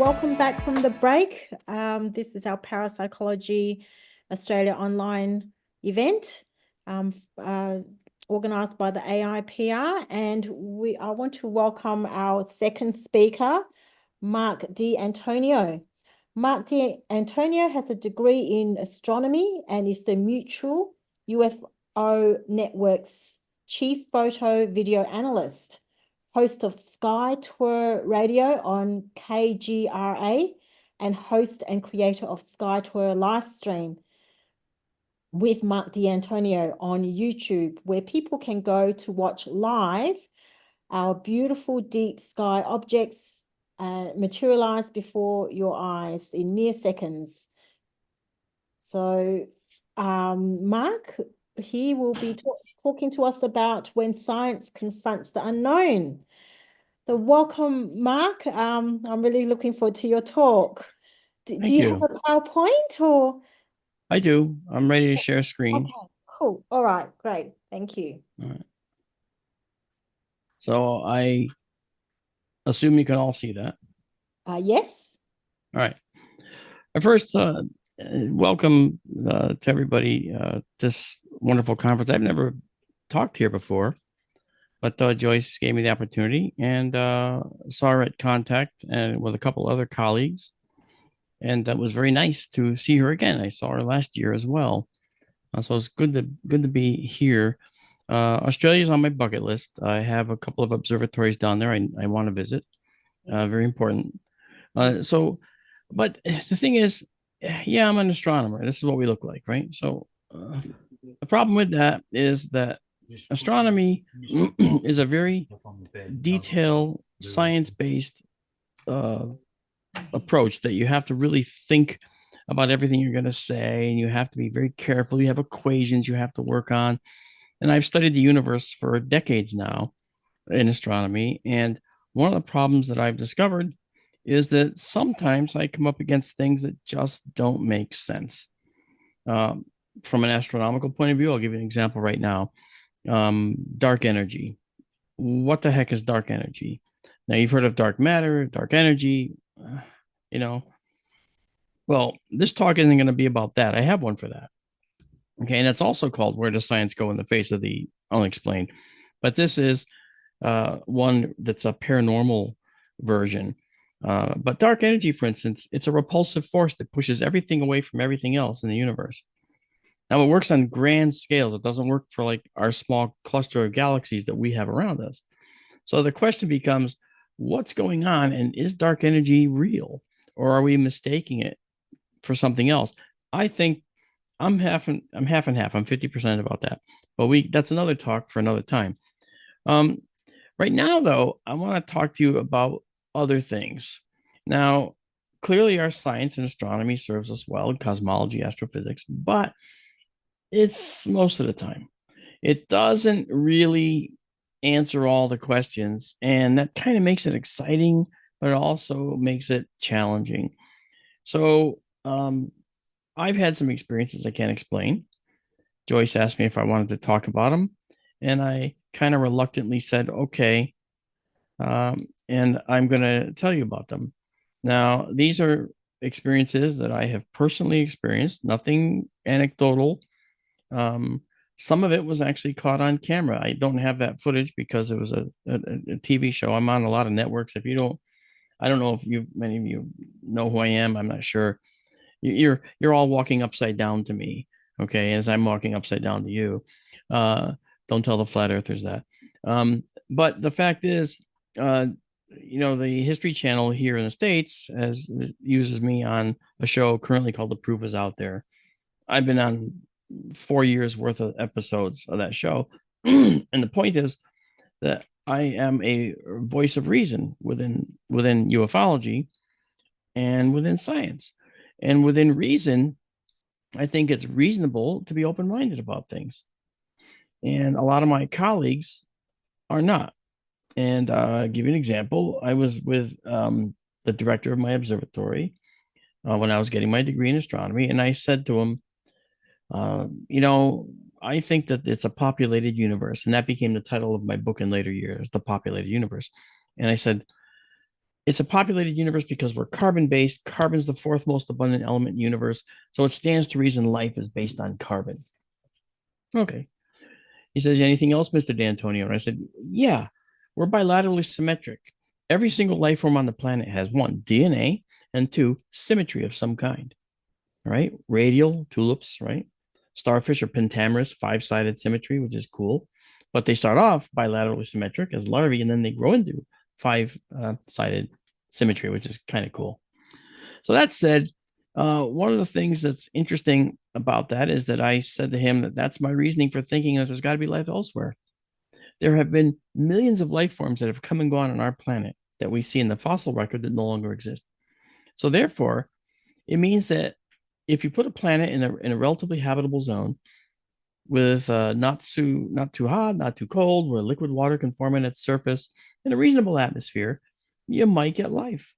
welcome back from the break. This is our Parapsychology Australia online event organised by the AIPR, and I want to welcome our second speaker, Marc D'Antonio. Marc D'Antonio has a degree in astronomy and is the Mutual UFO Network's chief photo video analyst, host of SkyTour Radio on KGRA, and host and creator of SkyTour LiveStream with Marc D'Antonio on YouTube, where people can go to watch live our beautiful deep sky objects materialize before your eyes in mere seconds. So Marc, he will be talking to us about when science confronts the unknown. So welcome, Marc. I'm really looking forward to your talk. Do you have a PowerPoint or? I do. I'm ready to share screen. Okay, cool. All right, great. Thank you. All right. So I assume you can all see that. Yes. All right. First, welcome to everybody. This wonderful conference. I've never talked here before, but Joyce gave me the opportunity, and saw her at Contact and with a couple other colleagues, and that was very nice to see her again. I saw her last year as well, so it's good to be here. Australia is on my bucket list. I have a couple of observatories down there I want to visit. Very important. But the thing is, yeah, I'm an astronomer. This is what we look like, right? So the problem with that is that astronomy is a very detailed, science-based approach that you have to really think about everything you're going to say, and you have to be very careful. You have equations you have to work on. And I've studied the universe for decades now in astronomy. And one of the problems that I've discovered is that sometimes I come up against things that just don't make sense. From an astronomical point of view, I'll give you an example right now. Dark energy. What the heck is dark energy? Now, you've heard of dark matter, dark energy, Well, this talk isn't going to be about that. I have one for that. Okay, and it's also called Where Does Science Go in the Face of the Unexplained? But this is one that's a paranormal version. But dark energy, for instance, it's a repulsive force that pushes everything away from everything else in the universe. Now, it works on grand scales. It doesn't work for like our small cluster of galaxies that we have around us. So the question becomes, what's going on, and is dark energy real, or are we mistaking it for something else? I think I'm half and half. I'm 50% about that. But that's another talk for another time. Right now, though, I want to talk to you about other things. Now, clearly our science and astronomy serves us well in cosmology, astrophysics, but it's most of the time. It doesn't really answer all the questions, and that kind of makes it exciting, but it also makes it challenging. So I've had some experiences I can't explain. Joyce asked me if I wanted to talk about them, and I kind of reluctantly said, okay, and I'm going to tell you about them. Now, these are experiences that I have personally experienced, nothing anecdotal. Some of it was actually caught on camera. I don't have that footage because it was a TV show. I'm on a lot of networks. I don't know if many of you know who I am. I'm not sure. You're all walking upside down to me, okay? As I'm walking upside down to you. Don't tell the flat earthers that. But the fact is, the History Channel here in the States uses me on a show currently called The Proof Is Out There. I've been on 4 years worth of episodes of that show. And the point is that I am a voice of reason within ufology and within science. And within reason, I think it's reasonable to be open-minded about things. And a lot of my colleagues are not. And I'll give you an example. I was with the director of my observatory when I was getting my degree in astronomy, and I said to him, I think that it's a populated universe. And that became the title of my book in later years, The Populated Universe. And I said, it's a populated universe because we're carbon-based. Carbon's the fourth most abundant element in the universe. So it stands to reason life is based on carbon. Okay. He says, anything else, Mr. D'Antonio? And I said, yeah, we're bilaterally symmetric. Every single life form on the planet has one, DNA, and two, symmetry of some kind. Right? Radial, tulips, right? Starfish are pentamerous, five-sided symmetry, which is cool. But they start off bilaterally symmetric as larvae, and then they grow into five-sided symmetry, which is kind of cool. So that said, one of the things that's interesting about that is that I said to him that that's my reasoning for thinking that there's got to be life elsewhere. There have been millions of life forms that have come and gone on our planet that we see in the fossil record that no longer exist. So therefore, it means that if you put a planet in a relatively habitable zone with not too hot, not too cold, where liquid water can form in its surface in a reasonable atmosphere, you might get life.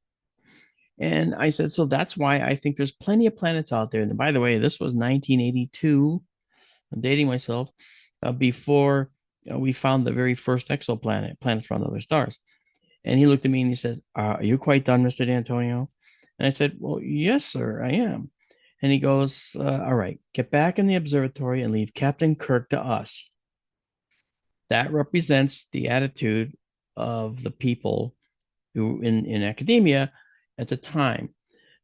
And I said, so that's why I think there's plenty of planets out there. And by the way, this was 1982. I'm dating myself, before we found the very first exoplanet, planets around other stars. And he looked at me and he says, are you quite done, Mr. D'Antonio? And I said, well, yes, sir, I am. And he goes, all right, get back in the observatory and leave Captain Kirk to us. That represents the attitude of the people who in academia at the time.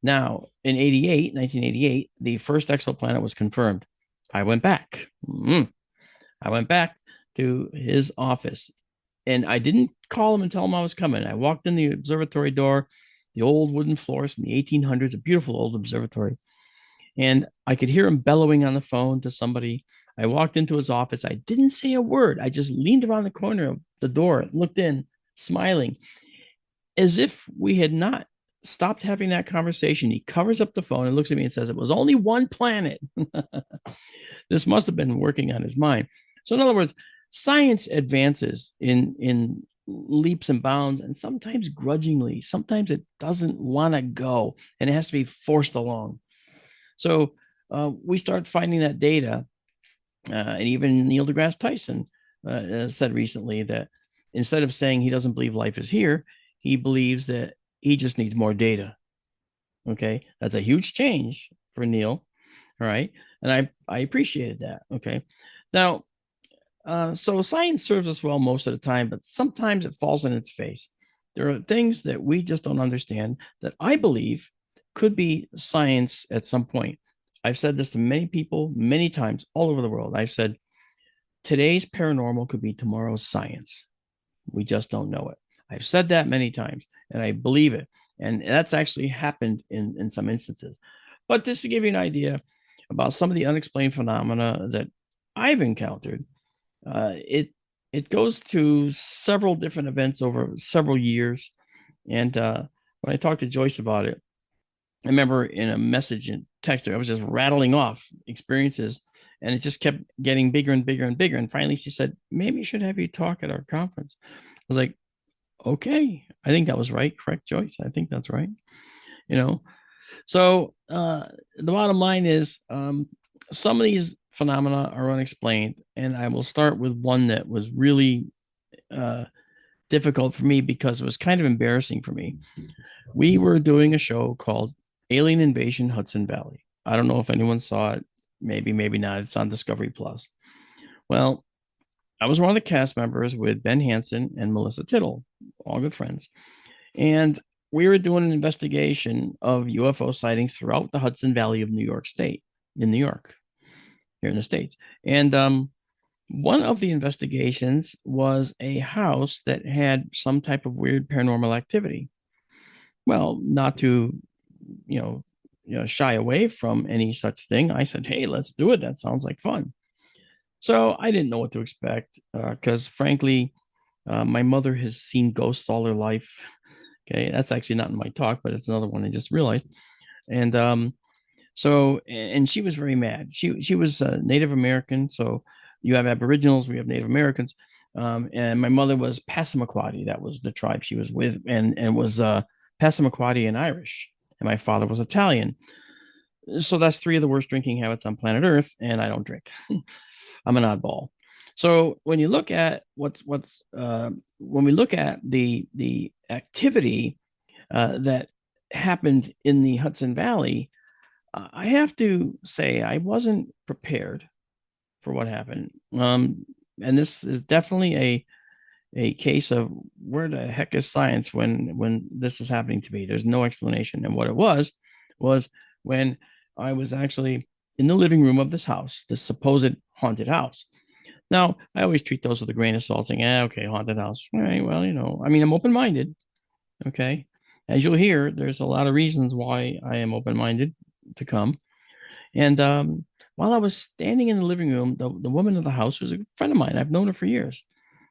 Now, in 1988, the first exoplanet was confirmed. I went back. I went back to his office, and I didn't call him and tell him I was coming. I walked in the observatory door, the old wooden floors from the 1800s, a beautiful old observatory. And I could hear him bellowing on the phone to somebody. I walked into his office. I didn't say a word. I just leaned around the corner of the door, looked in, smiling, as if we had not stopped having that conversation. He covers up the phone and looks at me and says, it was only one planet. This must have been working on his mind. So in other words, science advances in leaps and bounds, and sometimes grudgingly. Sometimes it doesn't want to go, and it has to be forced along. So we start finding that data, and even Neil deGrasse Tyson said recently that instead of saying he doesn't believe life is here, he believes that he just needs more data. Okay, that's a huge change for Neil. All right, and I appreciated that. Okay, now, so science serves us well most of the time, but sometimes it falls in its face. There are things that we just don't understand that I believe could be science at some point. I've said this to many people many times all over the world. I've said today's paranormal could be tomorrow's science. We just don't know it. I've said that many times, and I believe it. And that's actually happened in some instances. But just to give you an idea about some of the unexplained phenomena that I've encountered, it goes to several different events over several years. And when I talked to Joyce about it, I remember in a message and text, I was just rattling off experiences, and it just kept getting bigger and bigger and bigger. And finally, she said, maybe we should have you talk at our conference. I was like, okay, I think that was right. Correct, Joyce. I think that's right. So the bottom line is some of these phenomena are unexplained. And I will start with one that was really difficult for me because it was kind of embarrassing for me. We were doing a show called Alien Invasion Hudson Valley. I don't know if anyone saw it. Maybe, maybe not. It's on Discovery Plus. Well, I was one of the cast members with Ben Hansen and Melissa Tittle, all good friends. And we were doing an investigation of UFO sightings throughout the Hudson Valley of New York State, in New York, here in the States. And one of the investigations was a house that had some type of weird paranormal activity. Well, not to, shy away from any such thing, I said, hey, let's do it. That sounds like fun. So I didn't know what to expect because, frankly, my mother has seen ghosts all her life. Okay, that's actually not in my talk, but it's another one I just realized. And and she was very mad. She was Native American, so you have Aboriginals, we have Native Americans, and my mother was Passamaquoddy. That was the tribe she was with, and was Passamaquoddy and Irish, and my father was Italian. So that's three of the worst drinking habits on planet Earth, and I don't drink. I'm an oddball. So when you look at when we look at the activity, that happened in the Hudson Valley, I have to say I wasn't prepared for what happened. And this is definitely a case of where the heck is science when this is happening to me? There's no explanation. And what it was when I was actually in the living room of this house, this supposed haunted house. Now, I always treat those with a grain of salt, saying, okay, haunted house. All right, well, I mean, I'm open-minded. Okay. As you'll hear, there's a lot of reasons why I am open-minded to come. And while I was standing in the living room, the woman of the house was a friend of mine. I've known her for years.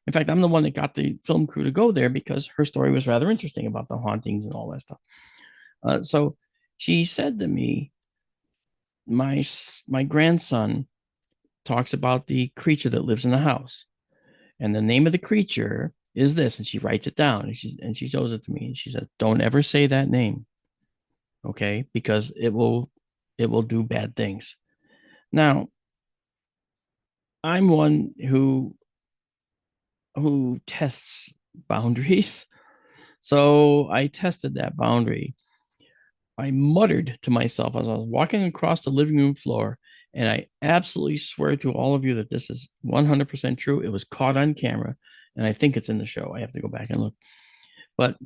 In fact, I'm the one that got the film crew to go there because her story was rather interesting about the hauntings and all that stuff. So she said to me, my grandson talks about the creature that lives in the house. And the name of the creature is this. And she writes it down and she shows it to me. And she says, don't ever say that name. Okay. Because it will do bad things. Now, I'm one who tests boundaries. So I tested that boundary. I muttered to myself as I was walking across the living room floor, and I absolutely swear to all of you that this is 100% true. It was caught on camera, and I think it's in the show. I have to go back and look. But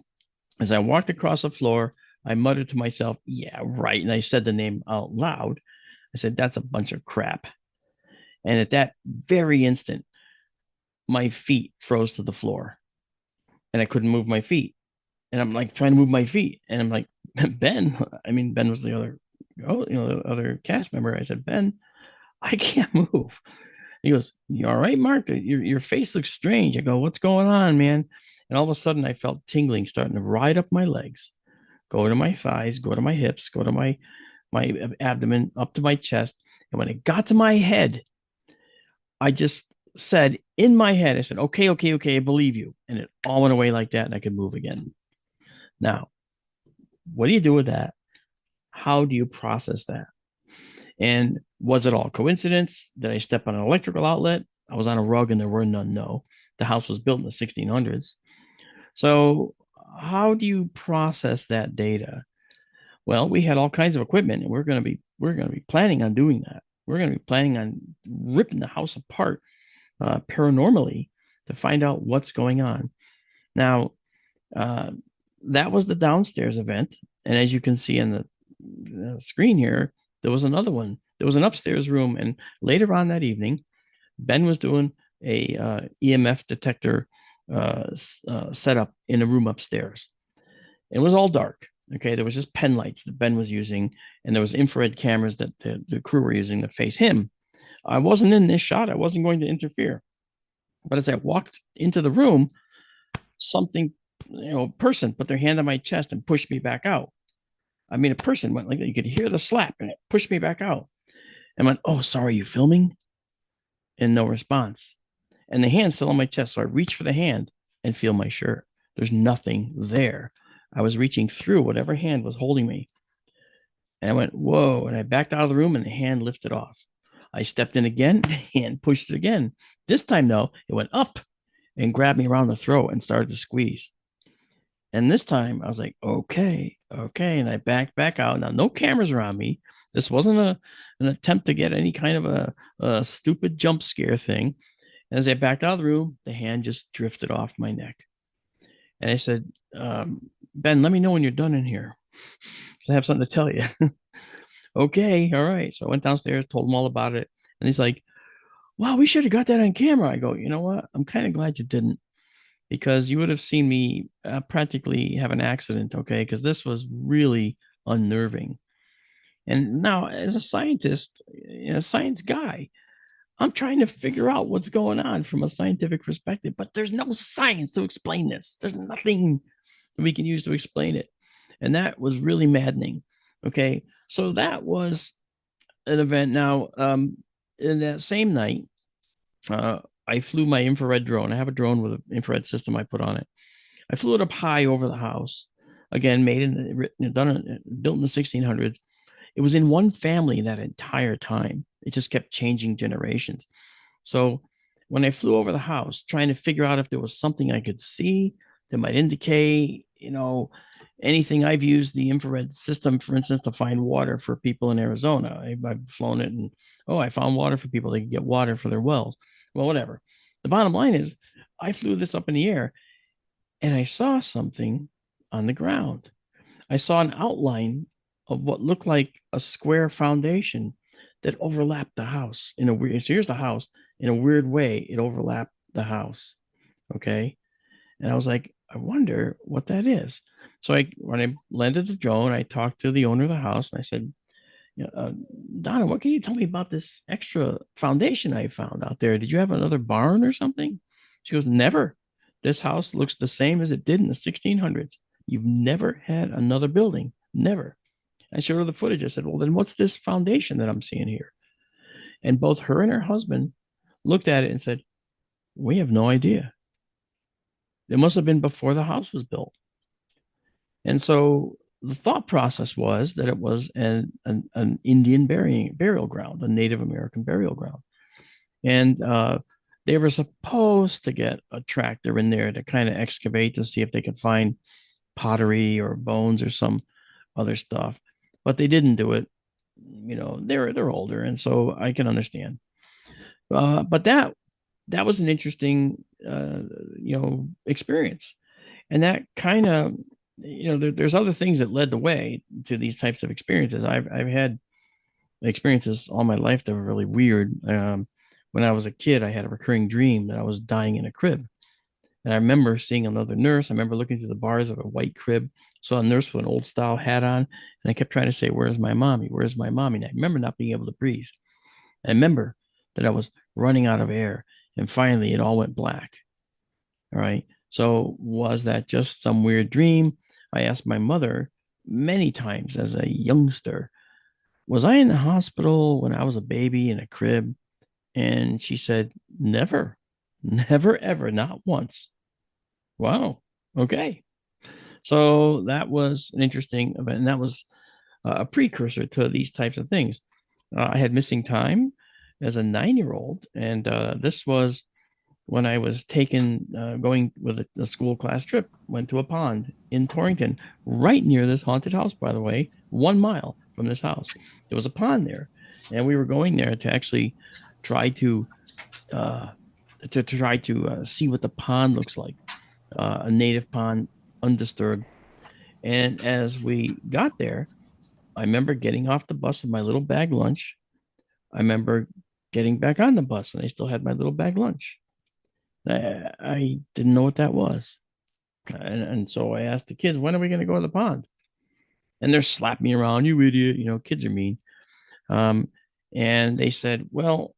as I walked across the floor, I muttered to myself, yeah, right. And I said the name out loud. I said, that's a bunch of crap. And at that very instant, my feet froze to the floor and I couldn't move my feet. And I'm like trying to move my feet. And I'm like, Ben was the other, the other cast member. I said, Ben, I can't move. He goes, you all right, Mark? Your face looks strange. I go, what's going on, man? And all of a sudden I felt tingling starting to ride up my legs, go to my thighs, go to my hips, go to my abdomen, up to my chest. And when it got to my head, I just said in my head, I said, okay, I believe you. And it all went away like that and I could move again. Now, what do you do with that? How do you process that? And was it all coincidence? Did I step on an electrical outlet? I was on a rug and there were none. No, the house was built in the 1600s. So how do you process that data? Well, we had all kinds of equipment and we're going to be planning on doing that. We're going to be planning on ripping the house apart paranormally to find out what's going on. Now, that was the downstairs event. And as you can see in the screen here, there was another one. There was an upstairs room. And later on that evening, Ben was doing a EMF detector setup in a room upstairs. It was all dark. Okay, there was just pen lights that Ben was using, and there was infrared cameras that the crew were using to face him. I wasn't in this shot. I wasn't going to interfere. But as I walked into the room, something, person put their hand on my chest and pushed me back out. I mean, a person went like that. You could hear the slap and it pushed me back out. And went, oh, sorry, you filming? And no response. And the hand's still on my chest. So I reach for the hand and feel my shirt. There's nothing there. I was reaching through whatever hand was holding me. And I went, whoa. And I backed out of the room and the hand lifted off. I stepped in again, the hand pushed it again. This time, though, it went up and grabbed me around the throat and started to squeeze. And this time I was like, okay. And I backed back out. Now, no cameras around me. This wasn't an attempt to get any kind of a stupid jump scare thing. And as I backed out of the room, the hand just drifted off my neck. And I said, Ben, let me know when you're done in here. I have something to tell you. Okay, all right. So I went downstairs, told him all about it. And he's like, wow, we should have got that on camera. I go, you know what? I'm kind of glad you didn't, because you would have seen me practically have an accident, okay? Because this was really unnerving. And now, as a scientist, a science guy, I'm trying to figure out what's going on from a scientific perspective, but there's no science to explain this. There's nothing that we can use to explain it. And that was really maddening. Okay. So that was an event. Now, in that same night, I flew my infrared drone. I have a drone with an infrared system I put on it. I flew it up high over the house. Again, built in the 1600s. It was in one family that entire time. It just kept changing generations. So when I flew over the house, trying to figure out if there was something I could see that might indicate, anything. I've used the infrared system, for instance, to find water for people in Arizona. I've flown it, and I found water for people. They can get water for their wells. Well, whatever. The bottom line is, I flew this up in the air, and I saw something on the ground. I saw an outline of what looked like a square foundation that overlapped the house in a weird. So here's the house. In a weird way, it overlapped the house. Okay. And I was like, I wonder what that is. So when I landed the drone, I talked to the owner of the house, and I said, Donna, what can you tell me about this extra foundation I found out there? Did you have another barn or something? She goes, never. This house looks the same as it did in the 1600s. You've never had another building. Never. I showed her the footage. I said, well, then what's this foundation that I'm seeing here? And both her and her husband looked at it and said, we have no idea. It must have been before the house was built. And so the thought process was that it was an Indian burial ground, a Native American burial ground. And they were supposed to get a tractor in there to kind of excavate to see if they could find pottery or bones or some other stuff, but they didn't do it. They're older, and so I can understand. But that was an interesting experience, and that kind of there's other things that led the way to these types of experiences. I've had experiences all my life that were really weird. When I was a kid, I had a recurring dream that I was dying in a crib. And I remember seeing another nurse. I remember looking through the bars of a white crib, saw a nurse with an old style hat on, and I kept trying to say, where's my mommy? Where's my mommy? And I remember not being able to breathe. I remember that I was running out of air, and finally it all went black. All right. So was that just some weird dream? I asked my mother many times as a youngster, was I in the hospital when I was a baby in a crib? And she said, never, never, ever, not once. Wow. Okay. So that was an interesting event. And that was a precursor to these types of things. I had missing time as a 9-year-old. And this was when I was going with a school class trip, went to a pond in Torrington, right near this haunted house, by the way, 1 mile from this house. There was a pond there. And we were going there to actually try to see what the pond looks like. A native pond, undisturbed. And as we got there, I remember getting off the bus with my little bag lunch. I remember getting back on the bus, and I still had my little bag lunch. I didn't know what that was. And so I asked the kids, when are we going to go to the pond? And they're slapping me around, you idiot. Kids are mean. And they said, well,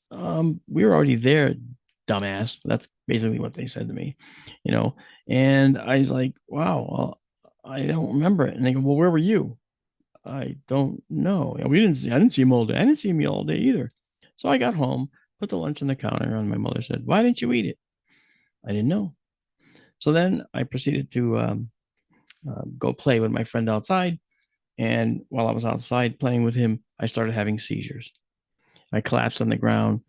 we were already there, dumbass. That's basically what they said to me, and I was like, wow, well, I don't remember it. And they go, well, where were you? I don't know. I didn't see him all day. I didn't see me all day either. So I got home, put the lunch on the counter, and my mother said, why didn't you eat it? I didn't know. So then I proceeded to go play with my friend outside. And while I was outside playing with him, I started having seizures. I collapsed on the ground,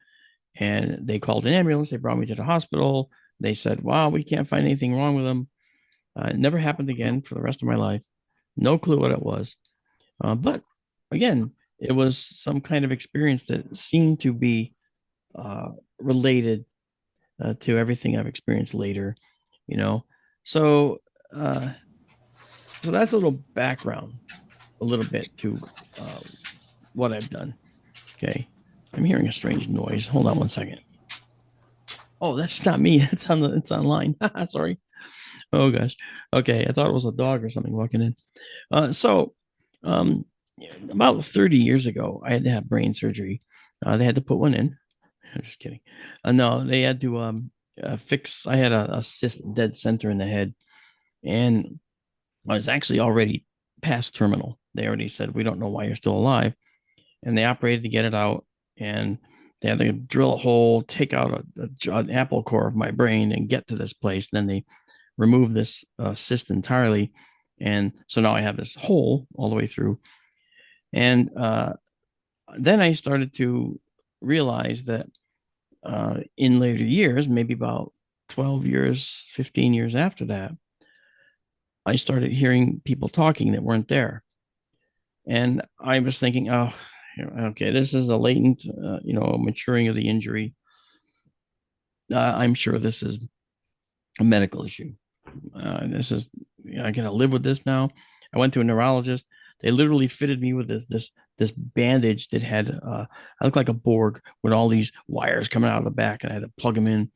and they called an ambulance. They brought me to the hospital. They said, wow, we can't find anything wrong with him. It never happened again for the rest of my life. No clue what it was. But again, it was some kind of experience that seemed to be related to everything I've experienced later, So, so that's a little background, a little bit to what I've done. Okay. I'm hearing a strange noise. Hold on one second. Oh, that's not me. It's online. Sorry. Oh gosh. Okay. I thought it was a dog or something walking in. So about 30 years ago, I had to have brain surgery. They had to put one in. I'm just kidding. No, they had to fix. I had a cyst dead center in the head, and I was actually already past terminal. They already said, we don't know why you're still alive. And they operated to get it out. And they had to drill a hole, take out an apple core of my brain and get to this place. And then they remove this cyst entirely. And so now I have this hole all the way through. And then I started to realize that in later years, maybe about 12 years, 15 years after that, I started hearing people talking that weren't there. And I was thinking, oh, okay, this is a latent, maturing of the injury. I'm sure this is a medical issue. I gotta live with this now. I went to a neurologist. They literally fitted me with this bandage that had I looked like a Borg with all these wires coming out of the back, and I had to plug them in.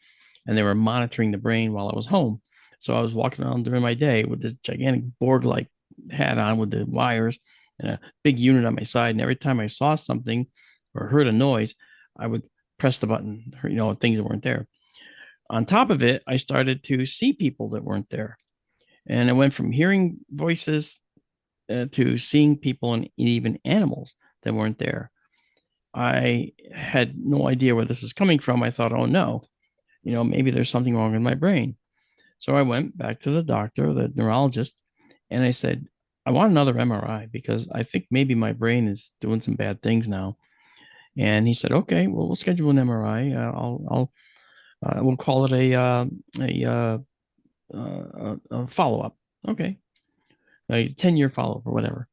And they were monitoring the brain while I was home. So I was walking around during my day with this gigantic Borg-like hat on with the wires and a big unit on my side. And every time I saw something or heard a noise, I would press the button, things that weren't there. On top of it, I started to see people that weren't there. And I went from hearing voices to seeing people and even animals that weren't there. I had no idea where this was coming from. I thought, oh no, maybe there's something wrong with my brain. So I went back to the doctor, the neurologist, and I said, I want another MRI because I think maybe my brain is doing some bad things now. And he said, okay, well, we'll schedule an MRI. We'll call it a follow-up. Okay. A 10-year follow-up or whatever.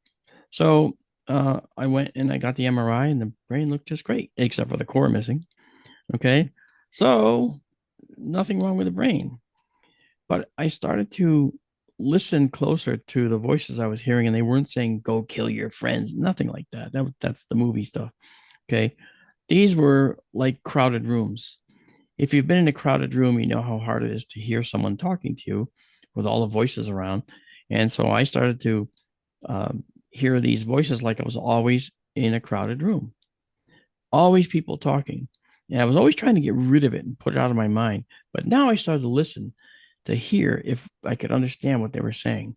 So I went and I got the MRI and the brain looked just great, except for the core missing. Okay. So nothing wrong with the brain. But I started to listen closer to the voices I was hearing, and they weren't saying, go kill your friends, nothing like that. That's the movie stuff. Okay. These were like crowded rooms. If you've been in a crowded room, you know how hard it is to hear someone talking to you with all the voices around. And so I started to hear these voices like I was always in a crowded room, always people talking. And I was always trying to get rid of it and put it out of my mind. But now I started to listen to hear if I could understand what they were saying.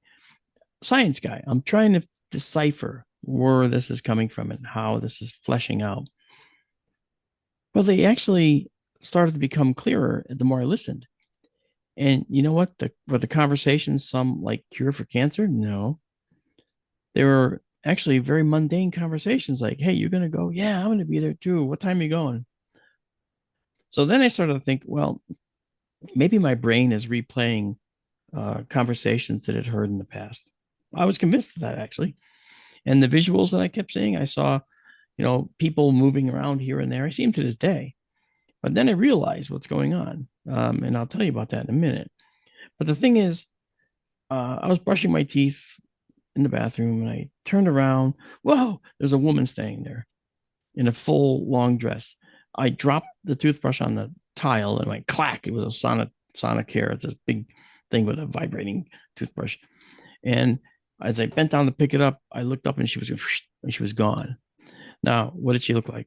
Science guy, I'm trying to decipher where this is coming from and how this is fleshing out. Well, they actually started to become clearer the more I listened. And you know what? Were the conversations some like cure for cancer? No. They were actually very mundane conversations like, hey, you're going to go? Yeah, I'm going to be there too. What time are you going? So then I started to think, well, maybe my brain is replaying conversations that it heard in the past. I was convinced of that actually. And the visuals that I kept seeing, I saw, people moving around here and there. I see them to this day. But then I realized what's going on. And I'll tell you about that in a minute. But the thing is, I was brushing my teeth in the bathroom and I turned around. Whoa, there's a woman standing there in a full long dress. I dropped the toothbrush on the tile and went clack. It was a Sonicare. It's this big thing with a vibrating toothbrush. And as I bent down to pick it up, I looked up and she was gone. Now, what did she look like?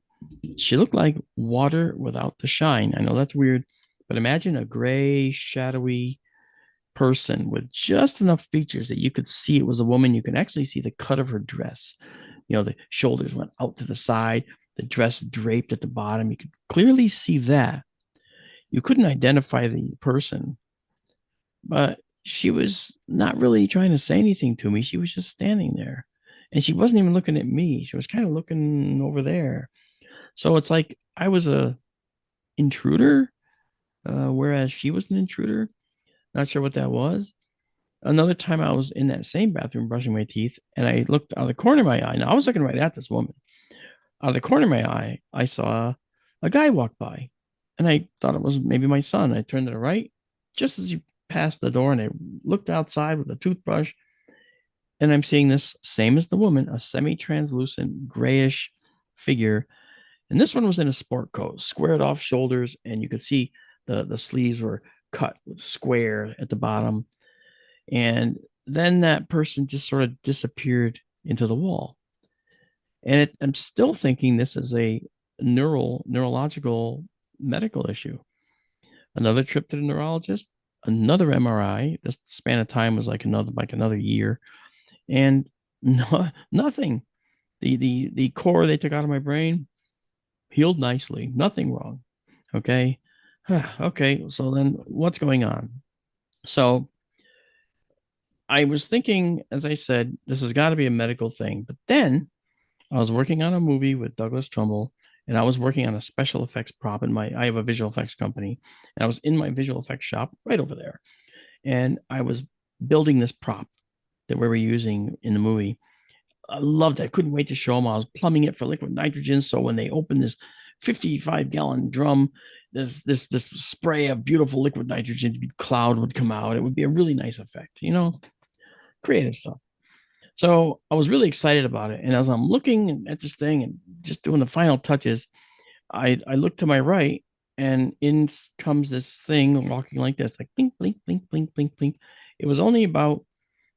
She looked like water without the shine. I know that's weird, but imagine a gray, shadowy person with just enough features that you could see it was a woman. You can actually see the cut of her dress. The shoulders went out to the side, the dress draped at the bottom. You could clearly see that. You couldn't identify the person, but she was not really trying to say anything to me. She was just standing there. And she wasn't even looking at me. She was kind of looking over there. So it's like I was a intruder, whereas she was an intruder. Not sure what that was. Another time I was in that same bathroom brushing my teeth, and I looked out of the corner of my eye. Now I was looking right at this woman. Out of the corner of my eye, I saw a guy walk by, and I thought it was maybe my son. I turned to the right, just as he passed the door, and I looked outside with a toothbrush, and I'm seeing this same as the woman, a semi-translucent grayish figure. And this one was in a sport coat, squared off shoulders, and you could see the sleeves were cut with square at the bottom. And then that person just sort of disappeared into the wall. And I'm still thinking this is a neurological medical issue. Another trip to the neurologist, another MRI. The span of time was like another year, and nothing. The core they took out of my brain healed nicely, nothing wrong. Okay. Okay. So then what's going on? So I was thinking, as I said, this has got to be a medical thing. But then I was working on a movie with Douglas Trumbull, and I was working on a special effects prop I have a visual effects company, and I was in my visual effects shop right over there. And I was building this prop. that we were using in the movie. I loved it. I couldn't wait to show them. I was plumbing it for liquid nitrogen. So when they opened this 55-gallon drum, this spray of beautiful liquid nitrogen cloud would come out. It would be a really nice effect, creative stuff. So I was really excited about it. And as I'm looking at this thing and just doing the final touches, I look to my right, and in comes this thing walking like this, like blink, blink, blink, blink, blink, blink. It was only about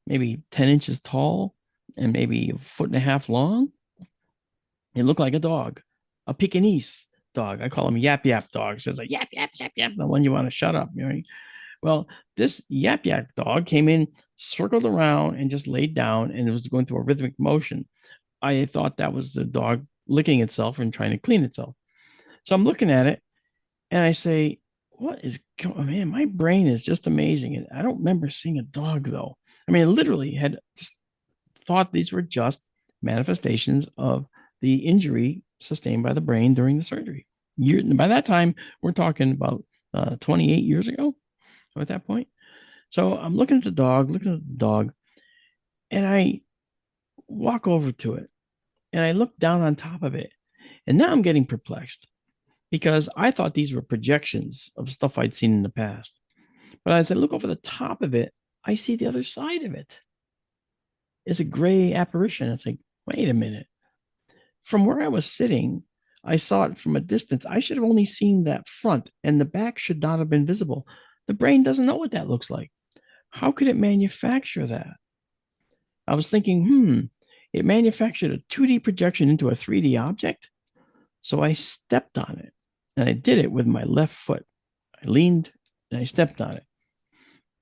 maybe 10 inches tall and maybe 1.5 feet long. It looked like a dog, a Pekingese dog. I call them yap yap dogs. It's like yap yap yap yap. The one you want to shut up. Well, this yap yap dog came in, circled around, and just laid down, and it was going through a rhythmic motion. I thought that was the dog licking itself and trying to clean itself. So I'm looking at it, and I say, "What is going on, man? My brain is just amazing." And I don't remember seeing a dog though. I mean, I literally had thought these were just manifestations of the injury sustained by the brain during the surgery. By that time, we're talking about 28 years ago at that point. So I'm looking at the dog, and I walk over to it, and I look down on top of it. And now I'm getting perplexed because I thought these were projections of stuff I'd seen in the past. But as I look over the top of it, I see the other side of it. It's a gray apparition. It's like, wait a minute. From where I was sitting, I saw it from a distance. I should have only seen that front, and the back should not have been visible. The brain doesn't know what that looks like. How could it manufacture that? I was thinking, it manufactured a 2D projection into a 3D object. So I stepped on it, and I did it with my left foot. I leaned and I stepped on it.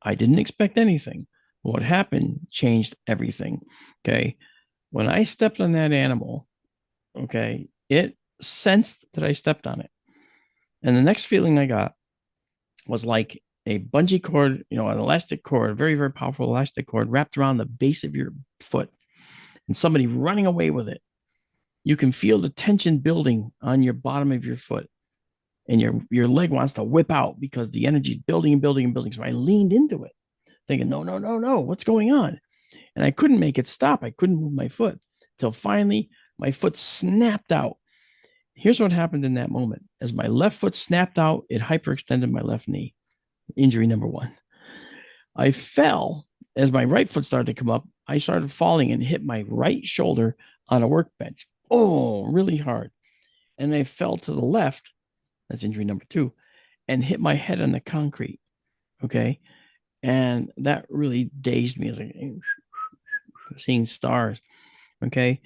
I didn't expect anything. What happened changed everything. Okay. When I stepped on that animal, okay, it sensed that I stepped on it. And the next feeling I got was like a bungee cord, an elastic cord, a very, very powerful elastic cord wrapped around the base of your foot and somebody running away with it. You can feel the tension building on your bottom of your foot, and your leg wants to whip out because the energy is building and building and building. So I leaned into it thinking, no, no, no, no, what's going on? And I couldn't make it stop. I couldn't move my foot till finally my foot snapped out. Here's what happened in that moment. As my left foot snapped out, it hyperextended my left knee. Injury number one. I fell. As my right foot started to come up, I started falling and hit my right shoulder on a workbench. Oh, really hard. And I fell to the left. That's injury number two. And hit my head on the concrete. Okay. And that really dazed me. I was like seeing stars. Okay.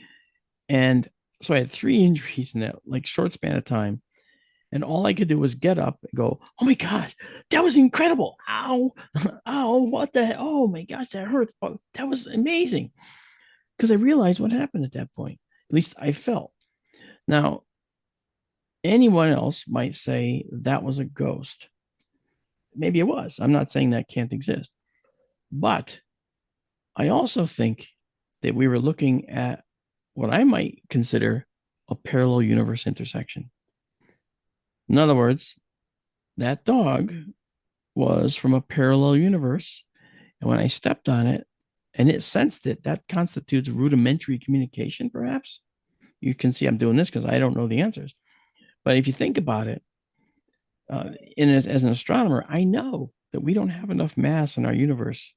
And so I had 3 injuries in that like short span of time. And all I could do was get up and go, oh my God, that was incredible. Ow, ow, what the hell? Oh my gosh, that hurts. Oh, that was amazing. Because I realized what happened at that point. At least I felt. Now, anyone else might say that was a ghost. Maybe it was. I'm not saying that can't exist. But I also think that we were looking at what I might consider a parallel universe intersection. In other words, that dog was from a parallel universe. And when I stepped on it and it sensed it, that constitutes rudimentary communication, perhaps. You can see I'm doing this because I don't know the answers. But if you think about it, as an astronomer, I know that we don't have enough mass in our universe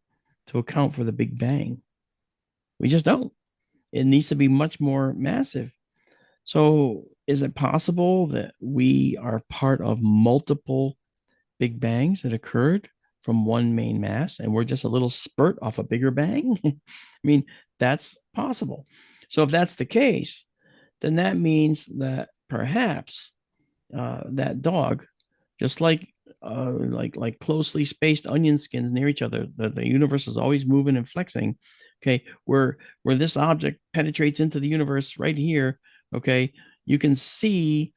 to account for the Big Bang. We just don't. It needs to be much more massive. So is it possible that we are part of multiple Big Bangs that occurred from one main mass and we're just a little spurt off a bigger bang? I mean, that's possible. So if that's the case, then that means that perhaps that dog, just like closely spaced onion skins near each other, the universe is always moving and flexing. Okay, where this object penetrates into the universe right here. Okay, you can see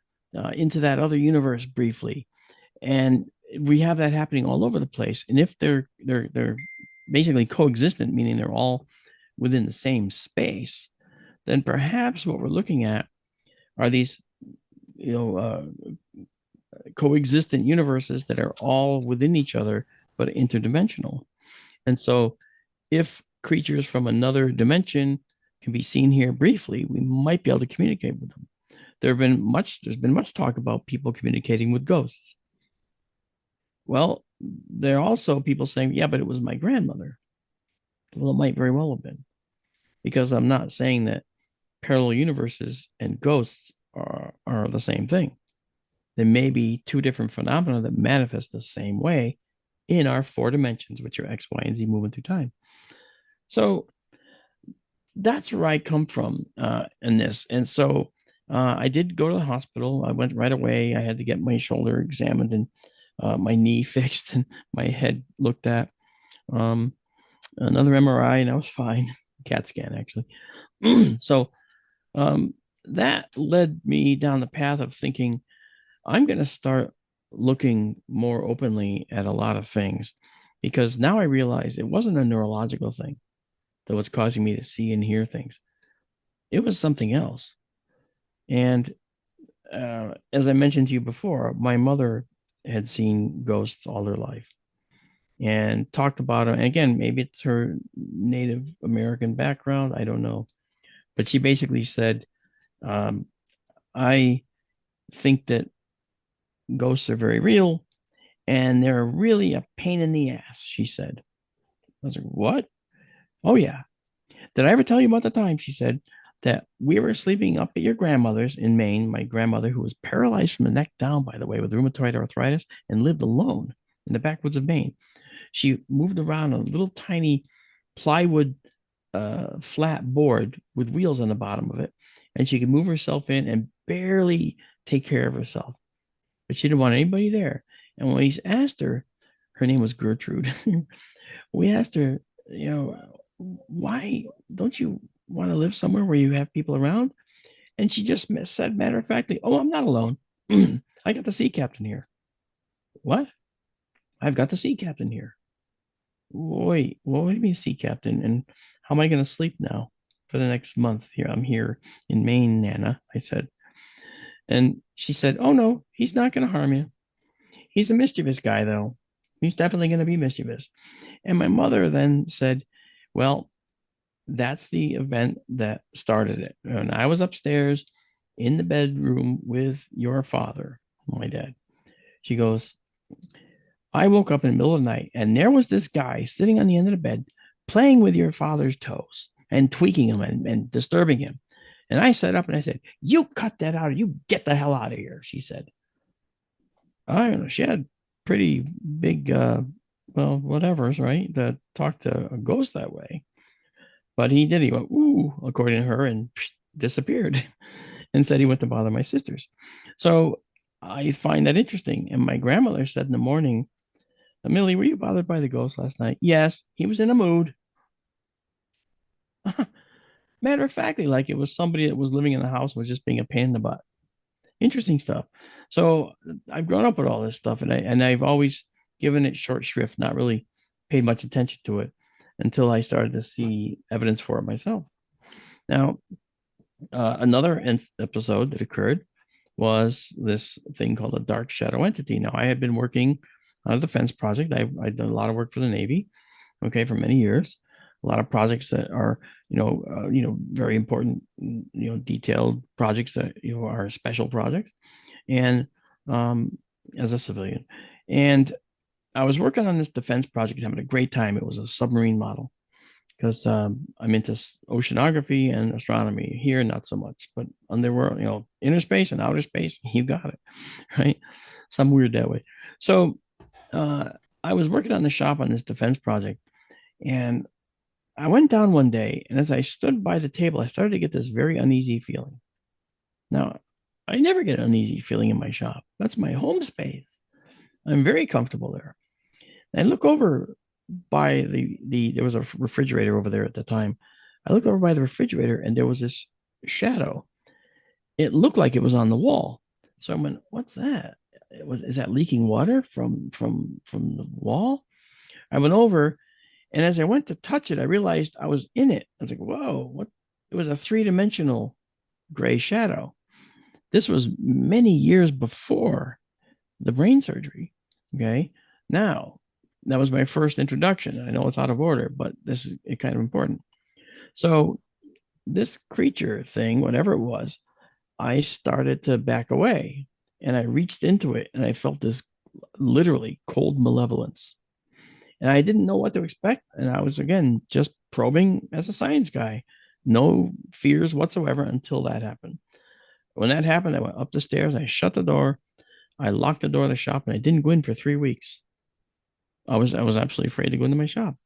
into that other universe briefly, and we have that happening all over the place. And if they're basically coexistent, meaning they're all within the same space, then perhaps what we're looking at are these, coexistent universes that are all within each other but interdimensional. And so if creatures from another dimension can be seen here briefly, we might be able to communicate with them. There's been much talk about people communicating with ghosts. Well, there are also people saying, yeah, but it was my grandmother. Well, it might very well have been, because I'm not saying that parallel universes and ghosts are the same thing. There may be two different phenomena that manifest the same way in our four dimensions, which are X, Y, and Z moving through time. So that's where I come from in this. And so I did go to the hospital. I went right away. I had to get my shoulder examined and my knee fixed and my head looked at. Another MRI, and I was fine. CAT scan, actually. So that led me down the path of thinking, I'm going to start looking more openly at a lot of things, because now I realize it wasn't a neurological thing that was causing me to see and hear things. It was something else. And as I mentioned to you before, my mother had seen ghosts all her life and talked about them. And again, maybe it's her Native American background. I don't know. But she basically said, I think that ghosts are very real and they're really a pain in the ass, she said. I was like, what? Oh, yeah. Did I ever tell you about the time, she said, that we were sleeping up at your grandmother's in Maine, my grandmother, who was paralyzed from the neck down, by the way, with rheumatoid arthritis and lived alone in the backwoods of Maine. She moved around on a little tiny plywood flat board with wheels on the bottom of it, and she could move herself in and barely take care of herself. But she didn't want anybody there. And when we asked her, her name was Gertrude. We asked her, why don't you want to live somewhere where you have people around? And she just said matter of factly, oh, I'm not alone. I got the sea captain here. What? I've got the sea captain here. Wait, what do you mean sea captain? And how am I going to sleep now for the next month here? I'm here in Maine, Nana, I said. And she said, oh, no, he's not going to harm you. He's a mischievous guy, though. He's definitely going to be mischievous. And my mother then said, well, that's the event that started it. And I was upstairs in the bedroom with your father, my dad. She goes, I woke up in the middle of the night and there was this guy sitting on the end of the bed playing with your father's toes and tweaking him and disturbing him. And I sat up and I said, you cut that out. You get the hell out of here, she said. I don't know. She had pretty big, whatever's right, to talk to a ghost that way. But he did. He went, ooh, according to her, and disappeared and said he went to bother my sisters. So I find that interesting. And my grandmother said in the morning, Millie, were you bothered by the ghost last night? Yes, he was in a mood. Matter of factly, like it was somebody that was living in the house was just being a pain in the butt. Interesting stuff. So I've grown up with all this stuff, and I've always given it short shrift, not really paid much attention to it until I started to see evidence for it myself. Now, another episode that occurred was this thing called a dark shadow entity. Now, I had been working on a defense project. I've done a lot of work for the Navy, for many years. A lot of projects that are, very important, detailed projects that, are special projects. And as a civilian, and I was working on this defense project, having a great time. It was a submarine model because I'm into oceanography and astronomy here, not so much, but underworld, inner space and outer space, you got it, right? Some weird that way. So I was working on the shop on this defense project, and I went down one day, and as I stood by the table, I started to get this very uneasy feeling. Now, I never get an uneasy feeling in my shop. That's my home space. I'm very comfortable there. And I look over by there was a refrigerator over there at the time. I looked over by the refrigerator, and there was this shadow. It looked like it was on the wall. So I went, "What's that? Is that leaking water from the wall?" I went over, and as I went to touch it, I realized I was in it. I was like, "Whoa! What?" It was a 3-dimensional gray shadow. This was many years before the brain surgery. Okay. Now, that was my first introduction. I know it's out of order, but this is kind of important. So this creature thing, whatever it was, I started to back away, and I reached into it, and I felt this literally cold malevolence. And I didn't know what to expect. And I was, again, just probing as a science guy. No fears whatsoever until that happened. When that happened, I went up the stairs, I shut the door, I locked the door of the shop, and I didn't go in for 3 weeks. I was absolutely afraid to go into my shop.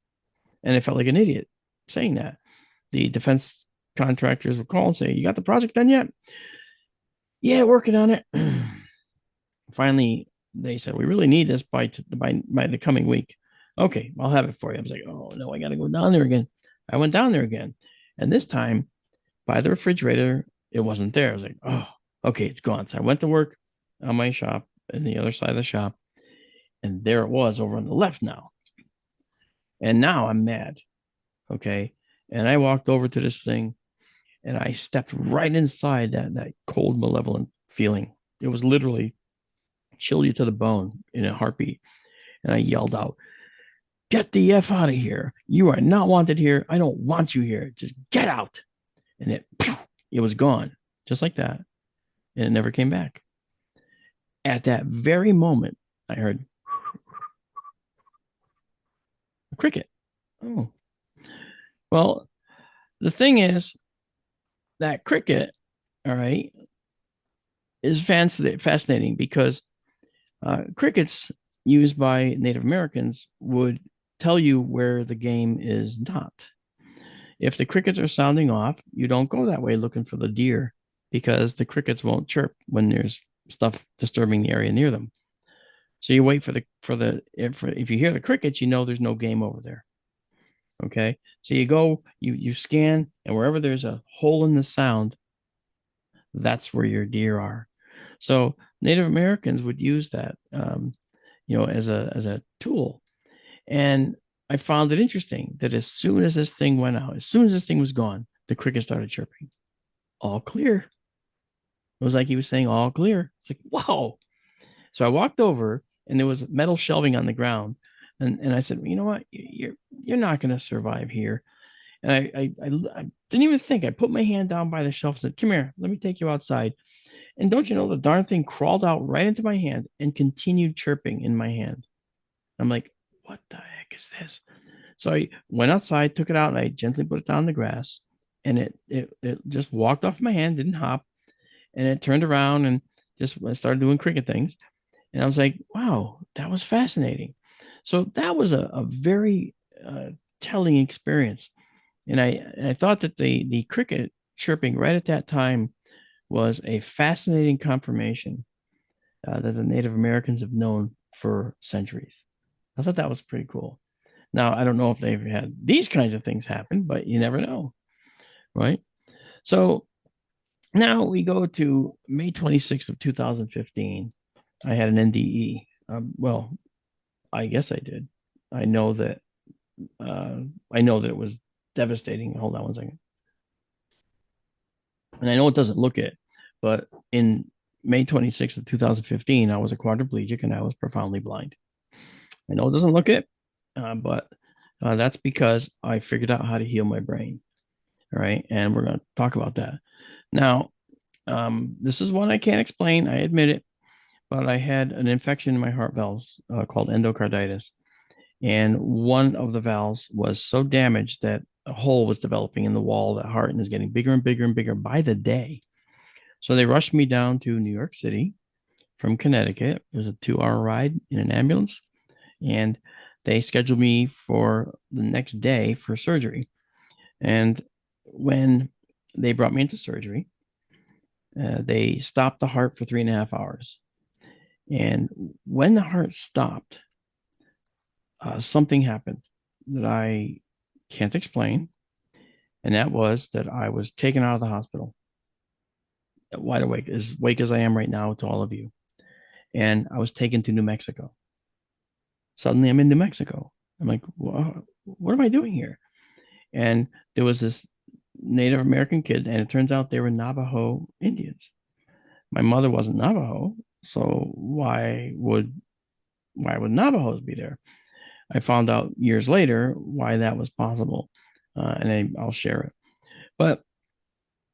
And I felt like an idiot saying that. The defense contractors would call and say, "You got the project done yet?" "Yeah, working on it." Finally, they said, "We really need this by the coming week." "Okay, I'll have it for you." I was like, "Oh no, I got to go down there again." I went down there again, and this time by the refrigerator, it wasn't there. I was like, "Oh, okay, it's gone." So I went to work on my shop and the other side of the shop, and there it was over on the left now. And now I'm mad. Okay. And I walked over to this thing, and I stepped right inside that cold, malevolent feeling. It was literally chill you to the bone in a heartbeat. And I yelled out, "Get the F out of here. You are not wanted here. I don't want you here. Just get out." And it was gone, just like that. And it never came back. At that very moment, I heard a cricket. Oh, well, the thing is, that cricket, all right, is fascinating because crickets used by Native Americans would tell you where the game is not. If the crickets are sounding off, you don't go that way looking for the deer, because the crickets won't chirp when there's stuff disturbing the area near them. So you wait if you hear the crickets, you know there's no game over there. Okay, so you go, you scan, and wherever there's a hole in the sound, that's where your deer are. So Native Americans would use that, as a tool. And I found it interesting that as soon as this thing went out, as soon as this thing was gone, the cricket started chirping. All clear. It was like he was saying, "All clear." It's like, wow. So I walked over, and there was metal shelving on the ground. And I said, "You know what? You're not going to survive here." And I didn't even think. I put my hand down by the shelf and said, "Come here, let me take you outside." And don't you know, the darn thing crawled out right into my hand and continued chirping in my hand. I'm like, "What the heck is this?" So I went outside, took it out, and I gently put it down on the grass. And it just walked off my hand, didn't hop. And it turned around and just started doing cricket things. And I was like, wow, that was fascinating. So that was a very telling experience. And I thought that the cricket chirping right at that time was a fascinating confirmation that the Native Americans have known for centuries. I thought that was pretty cool. Now, I don't know if they've had these kinds of things happen, but you never know, right? So now we go to May 26th of 2015. I had an NDE. Well, I guess I did. I know that it was devastating. Hold on one second. And I know it doesn't look it, but in May 26th of 2015, I was a quadriplegic and I was profoundly blind. I know it doesn't look it, but that's because I figured out how to heal my brain. All right. And we're going to talk about that. Now, this is one I can't explain. I admit it, but I had an infection in my heart valves called endocarditis. And one of the valves was so damaged that a hole was developing in the wall of the heart and was getting bigger and bigger and bigger by the day. So they rushed me down to New York City from Connecticut. It was a 2-hour ride in an ambulance. And they scheduled me for the next day for surgery. And when they brought me into surgery, they stopped the heart for 3.5 hours. And when the heart stopped, something happened that I can't explain. And that was that I was taken out of the hospital, wide awake as I am right now to all of you. And I was taken to New Mexico. Suddenly I'm in New Mexico. I'm like, what am I doing here? And there was this Native American kid, and it turns out they were Navajo Indians. My mother wasn't Navajo, so why would Navajos be there? I found out years later why that was possible, and I'll share it. But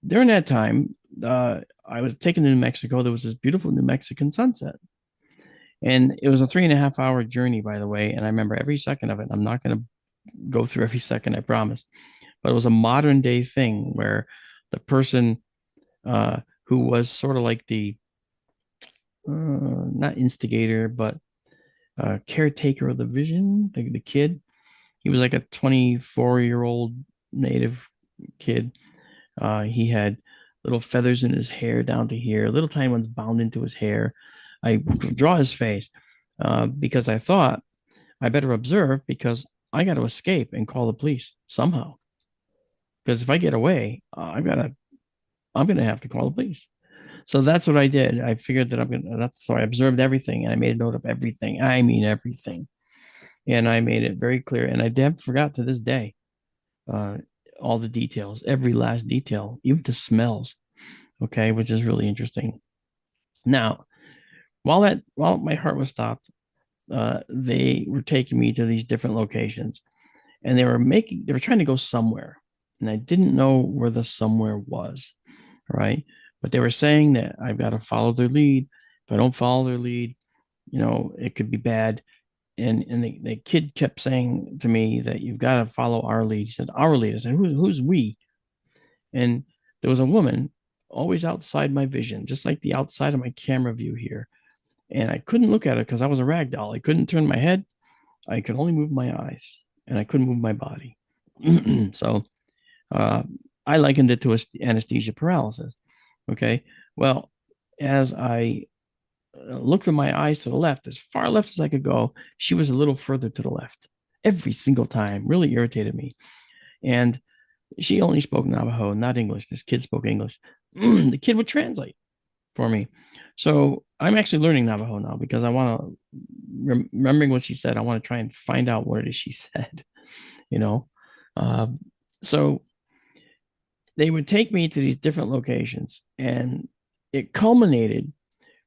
during that time, I was taken to New Mexico. There was this beautiful New Mexican sunset. And it was a 3.5 hour journey, by the way. And I remember every second of it. I'm not going to go through every second, I promise. But it was a modern day thing where the person who was sort of like the not instigator, but caretaker of the vision, the kid, he was like a 24-year-old native kid. He had little feathers in his hair down to here, little tiny ones bound into his hair. I draw his face because I thought I better observe because I got to escape and call the police somehow. Because if I get away, I'm gonna have to call the police. So that's what I did. I figured that so I observed everything and I made a note of everything. I mean everything, and I made it very clear. And I damn forgot to this day uh, all the details, every last detail, even the smells. Okay, which is really interesting. Now, while my heart was stopped, they were taking me to these different locations, and they were trying to go somewhere, and I didn't know where the somewhere was, right? But they were saying that I've got to follow their lead. If I don't follow their lead, it could be bad. And the kid kept saying to me that you've got to follow our lead. He said, our lead. I said, who's we? And there was a woman always outside my vision, just like the outside of my camera view here. And I couldn't look at her because I was a rag doll. I couldn't turn my head. I could only move my eyes and I couldn't move my body. So I likened it to anesthesia paralysis. Okay. Well, as I looked with my eyes to the left, as far left as I could go, she was a little further to the left every single time. Really irritated me. And she only spoke Navajo, not English. This kid spoke English. The kid would translate for me. So I'm actually learning Navajo now because I want to, remembering what she said, I want to try and find out what it is she said, you know. So they would take me to these different locations, and it culminated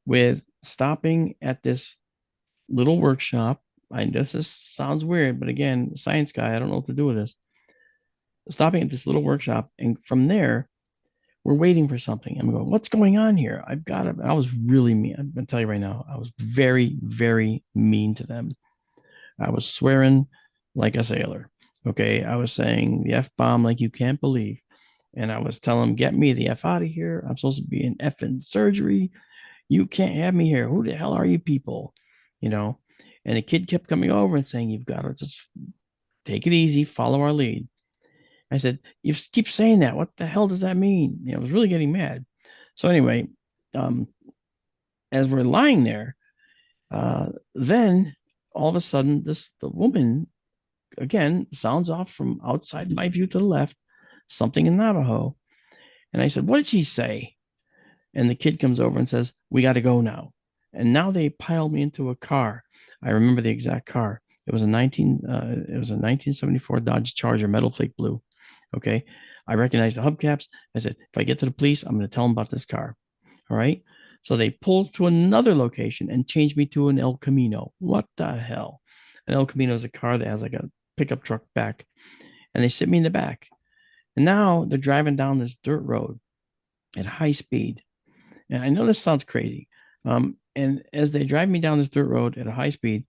with stopping at this little workshop. This sounds weird, but again, science guy, I don't know what to do with this. Stopping at this little workshop, and from there, we're waiting for something. I'm going, what's going on here? I've got it. I was really mean. I'm going to tell you right now, I was very, very mean to them. I was swearing like a sailor. Okay. I was saying the F bomb like you can't believe. And I was telling them, get me the F out of here. I'm supposed to be in effing surgery. You can't have me here. Who the hell are you people? And the kid kept coming over and saying, you've got to just take it easy, follow our lead. I said, you keep saying that. What the hell does that mean? I was really getting mad. So anyway, as we're lying there, then all of a sudden, the woman, again, sounds off from outside my view to the left, something in Navajo. And I said, what did she say? And the kid comes over and says, we got to go now. And now they piled me into a car. I remember the exact car. It was a 1974 Dodge Charger, metal flake blue. Okay. I recognized the hubcaps. I said, if I get to the police, I'm going to tell them about this car. All right. So they pulled to another location and changed me to an El Camino. What the hell? An El Camino is a car that has like a pickup truck back. And they sit me in the back. And now they're driving down this dirt road at high speed. And I know this sounds crazy. And as they drive me down this dirt road at a high speed,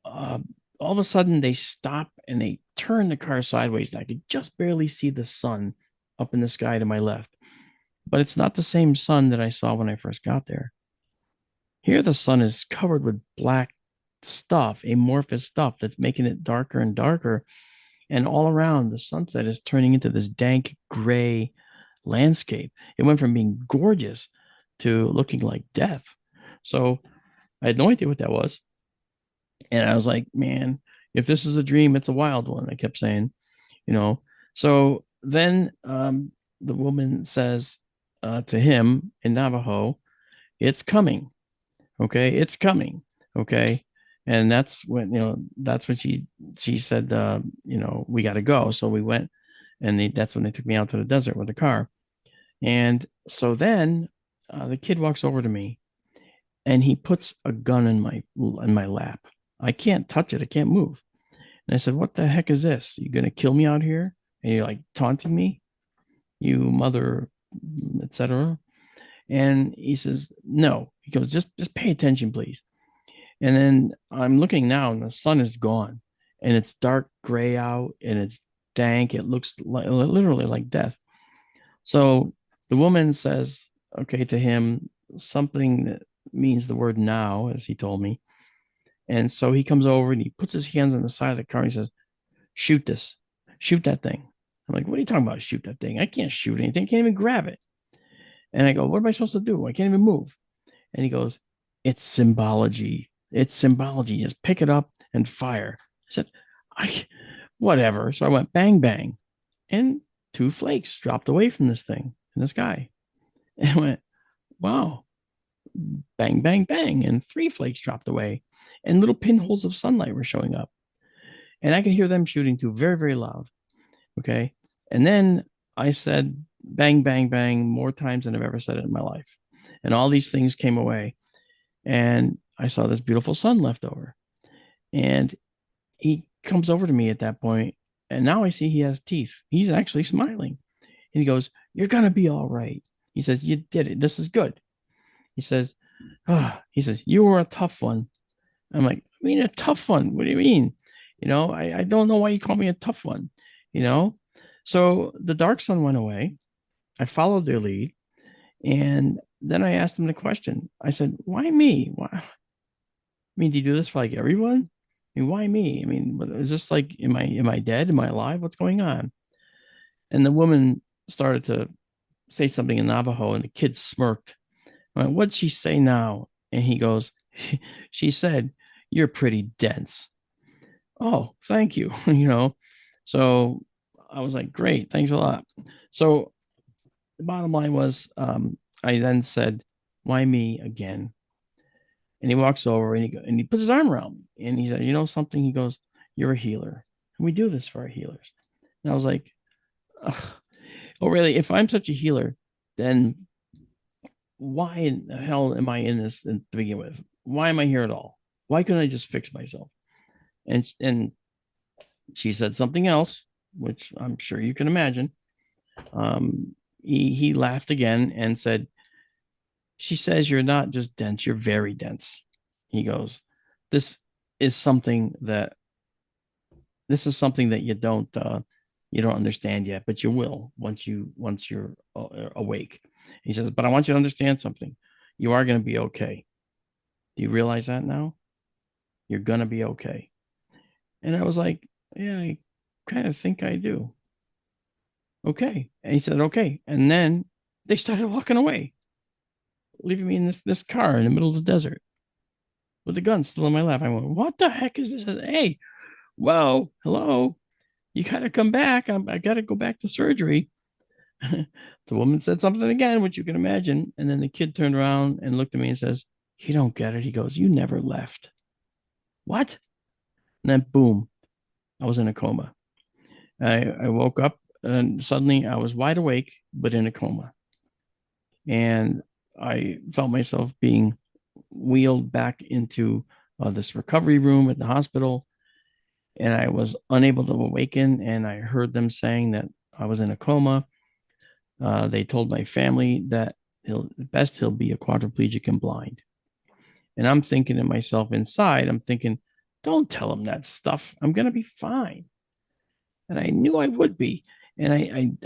all of a sudden they stop and they turn the car sideways. And I could just barely see the sun up in the sky to my left. But it's not the same sun that I saw when I first got there. Here, the sun is covered with black stuff, amorphous stuff that's making it darker and darker. And all around, the sunset is turning into this dank gray landscape. It went from being gorgeous to looking like death. So I had no idea what that was. And I was like, man, if this is a dream, it's a wild one. I kept saying, So then the woman says to him in Navajo, it's coming. Okay. It's coming. Okay. And that's when, that's when she said, we got to go. So we went, and that's when they took me out to the desert with the car. And so then the kid walks over to me and he puts a gun in my lap. I can't touch it. I can't move. And I said, what the heck is this? You going to kill me out here? And you're like taunting me, you mother, etc. And he says, no. He goes, just pay attention, please. And then I'm looking now, and the sun is gone, and it's dark gray out, and it's dank. It looks literally like death. So the woman says, okay, to him, something that means the word now, as he told me. And so he comes over and he puts his hands on the side of the car and he says, shoot this, shoot that thing. I'm like, what are you talking about? Shoot that thing? I can't shoot anything. I can't even grab it. And I go, what am I supposed to do? I can't even move. And he goes, it's symbology. It's symbology. Just pick it up and fire. I said, whatever. So I went bang, bang. And 2 flakes dropped away from this thing in the sky. And I went, wow, bang, bang, bang. And 3 flakes dropped away. And little pinholes of sunlight were showing up. And I could hear them shooting too, very, very loud. Okay. And then I said bang, bang, bang more times than I've ever said it in my life. And all these things came away. And I saw this beautiful sun left over. And he comes over to me at that point, and now I see he has teeth. He's actually smiling. And he goes, you're going to be all right. He says, you did it. This is good. He says, he says, you were a tough one. I'm like, I mean, a tough one. What do you mean? You know, I don't know why you call me a tough one, you know? So the dark sun went away. I followed their lead. And then I asked them the question. I said, why me? Why? I mean, do you do this for like everyone? I mean, why me? I mean, is this like, am I dead? Am I alive? What's going on? And the woman started to say something in Navajo, and the kid smirked. I went, what'd she say now? And he goes, she said, you're pretty dense. Oh, thank you. You know, so I was like, great, thanks a lot. So the bottom line was, I then said, why me again? And he walks over and he puts his arm around me and he said, you know something? He goes, you're a healer. And we do this for our healers. And I was like, oh, really? If I'm such a healer, then why in the hell am I in this to begin with? Why am I here at all? Why couldn't I just fix myself? And she said something else, which I'm sure you can imagine. He laughed again and said, she says you're not just dense, you're very dense. He goes, this is something that you don't understand yet, but you will once you're awake. He says, but I want you to understand something. You are going to be okay. Do you realize that now? You're going to be okay. And I was like, yeah, I kind of think I do. Okay. And he said, okay. And then they started walking away, leaving me in this car in the middle of the desert with the gun still in my lap. I went, what the heck is this? I said, hey, whoa, hello. You got to come back. I got to go back to surgery. The woman said something again, which you can imagine. And then the kid turned around and looked at me and says, you don't get it. He goes, you never left. What? And then boom, I was in a coma. I woke up and suddenly I was wide awake, but in a coma. And I felt myself being wheeled back into this recovery room at the hospital. And I was unable to awaken. And I heard them saying that I was in a coma. They told my family that he'll be a quadriplegic and blind. And I'm thinking to myself inside, I'm thinking, don't tell him that stuff. I'm going to be fine. And I knew I would be. And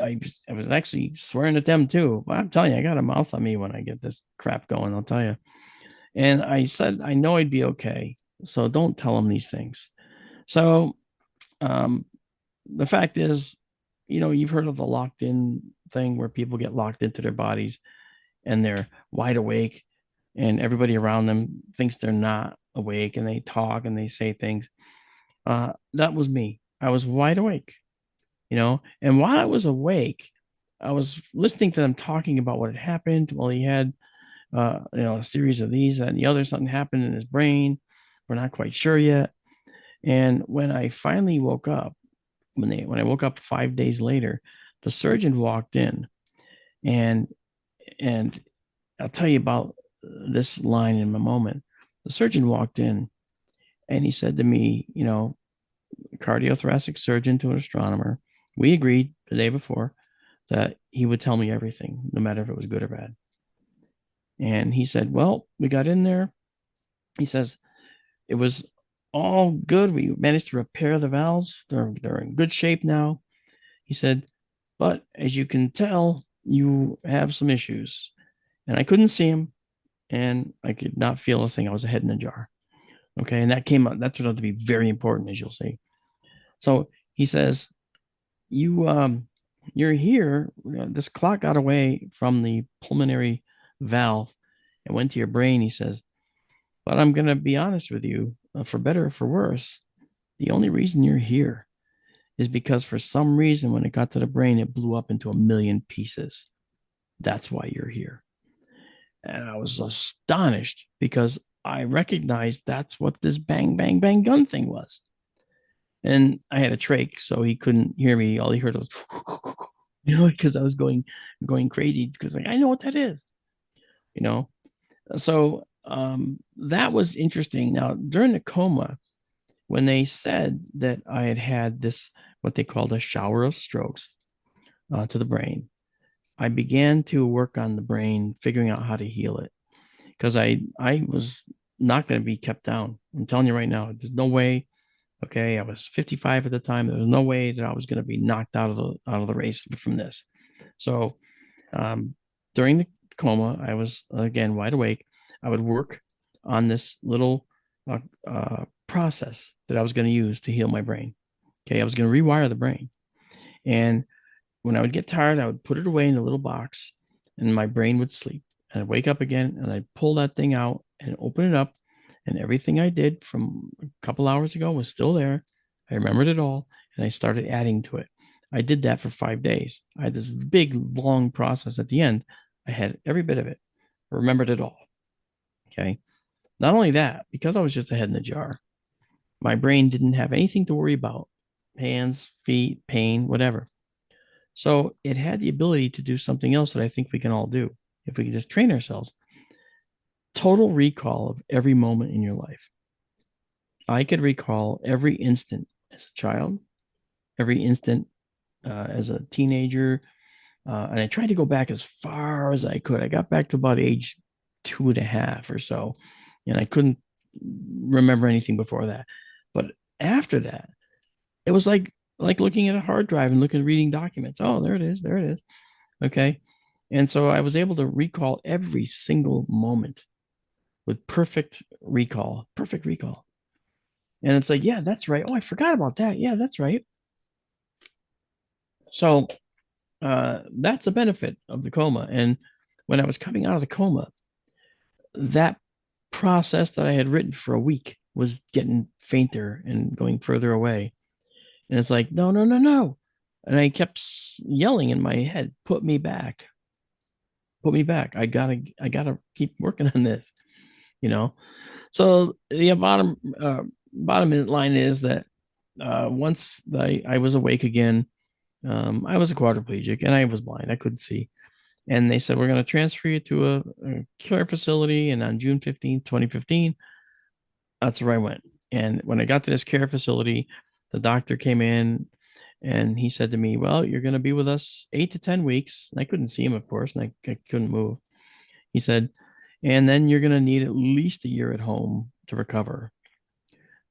I was actually swearing at them too. But I'm telling you, I got a mouth on me when I get this crap going, I'll tell you. And I said, I know I'd be okay. So don't tell them these things. So the fact is, you've heard of the locked in thing where people get locked into their bodies and they're wide awake and everybody around them thinks they're not awake and they talk and they say things. That was me. I was wide awake, and while I was awake, I was listening to them talking about what had happened. Well, he had, a series of these, that, and the other. Something happened in his brain. We're not quite sure yet. And when I finally woke up, when I woke up 5 days later, the surgeon walked in, and I'll tell you about this line in a moment. The surgeon walked in, and he said to me, cardiothoracic surgeon to an astronomer. We agreed the day before that he would tell me everything, no matter if it was good or bad. And he said, well, we got in there. He says, it was all good. We managed to repair the valves. They're in good shape now. He said, but as you can tell, you have some issues. And I couldn't see him, and I could not feel a thing. I was a head in a jar. Okay. And that turned out to be very important, as you'll see. So he says, you're here. This clot got away from the pulmonary valve and went to your brain. He says, but I'm going to be honest with you, for better or for worse, the only reason you're here is because for some reason, when it got to the brain, it blew up into a million pieces. That's why you're here. And I was astonished because I recognized that's what this bang, bang, bang gun thing was. And I had a trach, so he couldn't hear me. All he heard was, because I was going crazy because I know what that is, So that was interesting. Now, during the coma, when they said that I had this, what they called a shower of strokes to the brain, I began to work on the brain, figuring out how to heal it, because I was not going to be kept down. I'm telling you right now, there's no way. Okay, I was 55 at the time. There was no way that I was going to be knocked out of the race from this. So during the coma, I was again wide awake. I would work on this little process that I was going to use to heal my brain. Okay, I was going to rewire the brain, and when I would get tired, I would put it away in a little box, and my brain would sleep. And I'd wake up again, and I'd pull that thing out and open it up, and everything I did from a couple hours ago was still there. I remembered it all, and I started adding to it. I did that for 5 days. I had this big, long process at the end. I had every bit of it, I remembered it all. Okay. Not only that, because I was just a head in the jar, my brain didn't have anything to worry about. Hands, feet, pain, whatever. So it had the ability to do something else that I think we can all do if we can just train ourselves. Total recall of every moment in your life. I could recall every instant as a child, every instant as a teenager. And I tried to go back as far as I could. I got back to about age 2.5 or so, and I couldn't remember anything before that. But after that, it was like looking at a hard drive and reading documents. Oh, there it is. There it is. Okay. And so I was able to recall every single moment with perfect recall. And it's like, yeah, that's right. Oh, I forgot about that. Yeah, that's right. So that's a benefit of the coma. And when I was coming out of the coma, that process that I had written for a week was getting fainter and going further away. And it's like, no. And I kept yelling in my head, put me back. I gotta keep working on this, So the bottom line is that once I was awake again, I was a quadriplegic and I was blind. I couldn't see. And they said, we're going to transfer you to a care facility. And on June 15th, 2015, that's where I went. And when I got to this care facility, the doctor came in and he said to me, well, you're going to be with us 8 to 10 weeks. And I couldn't see him, of course, and I couldn't move. He said, and then you're going to need at least a year at home to recover.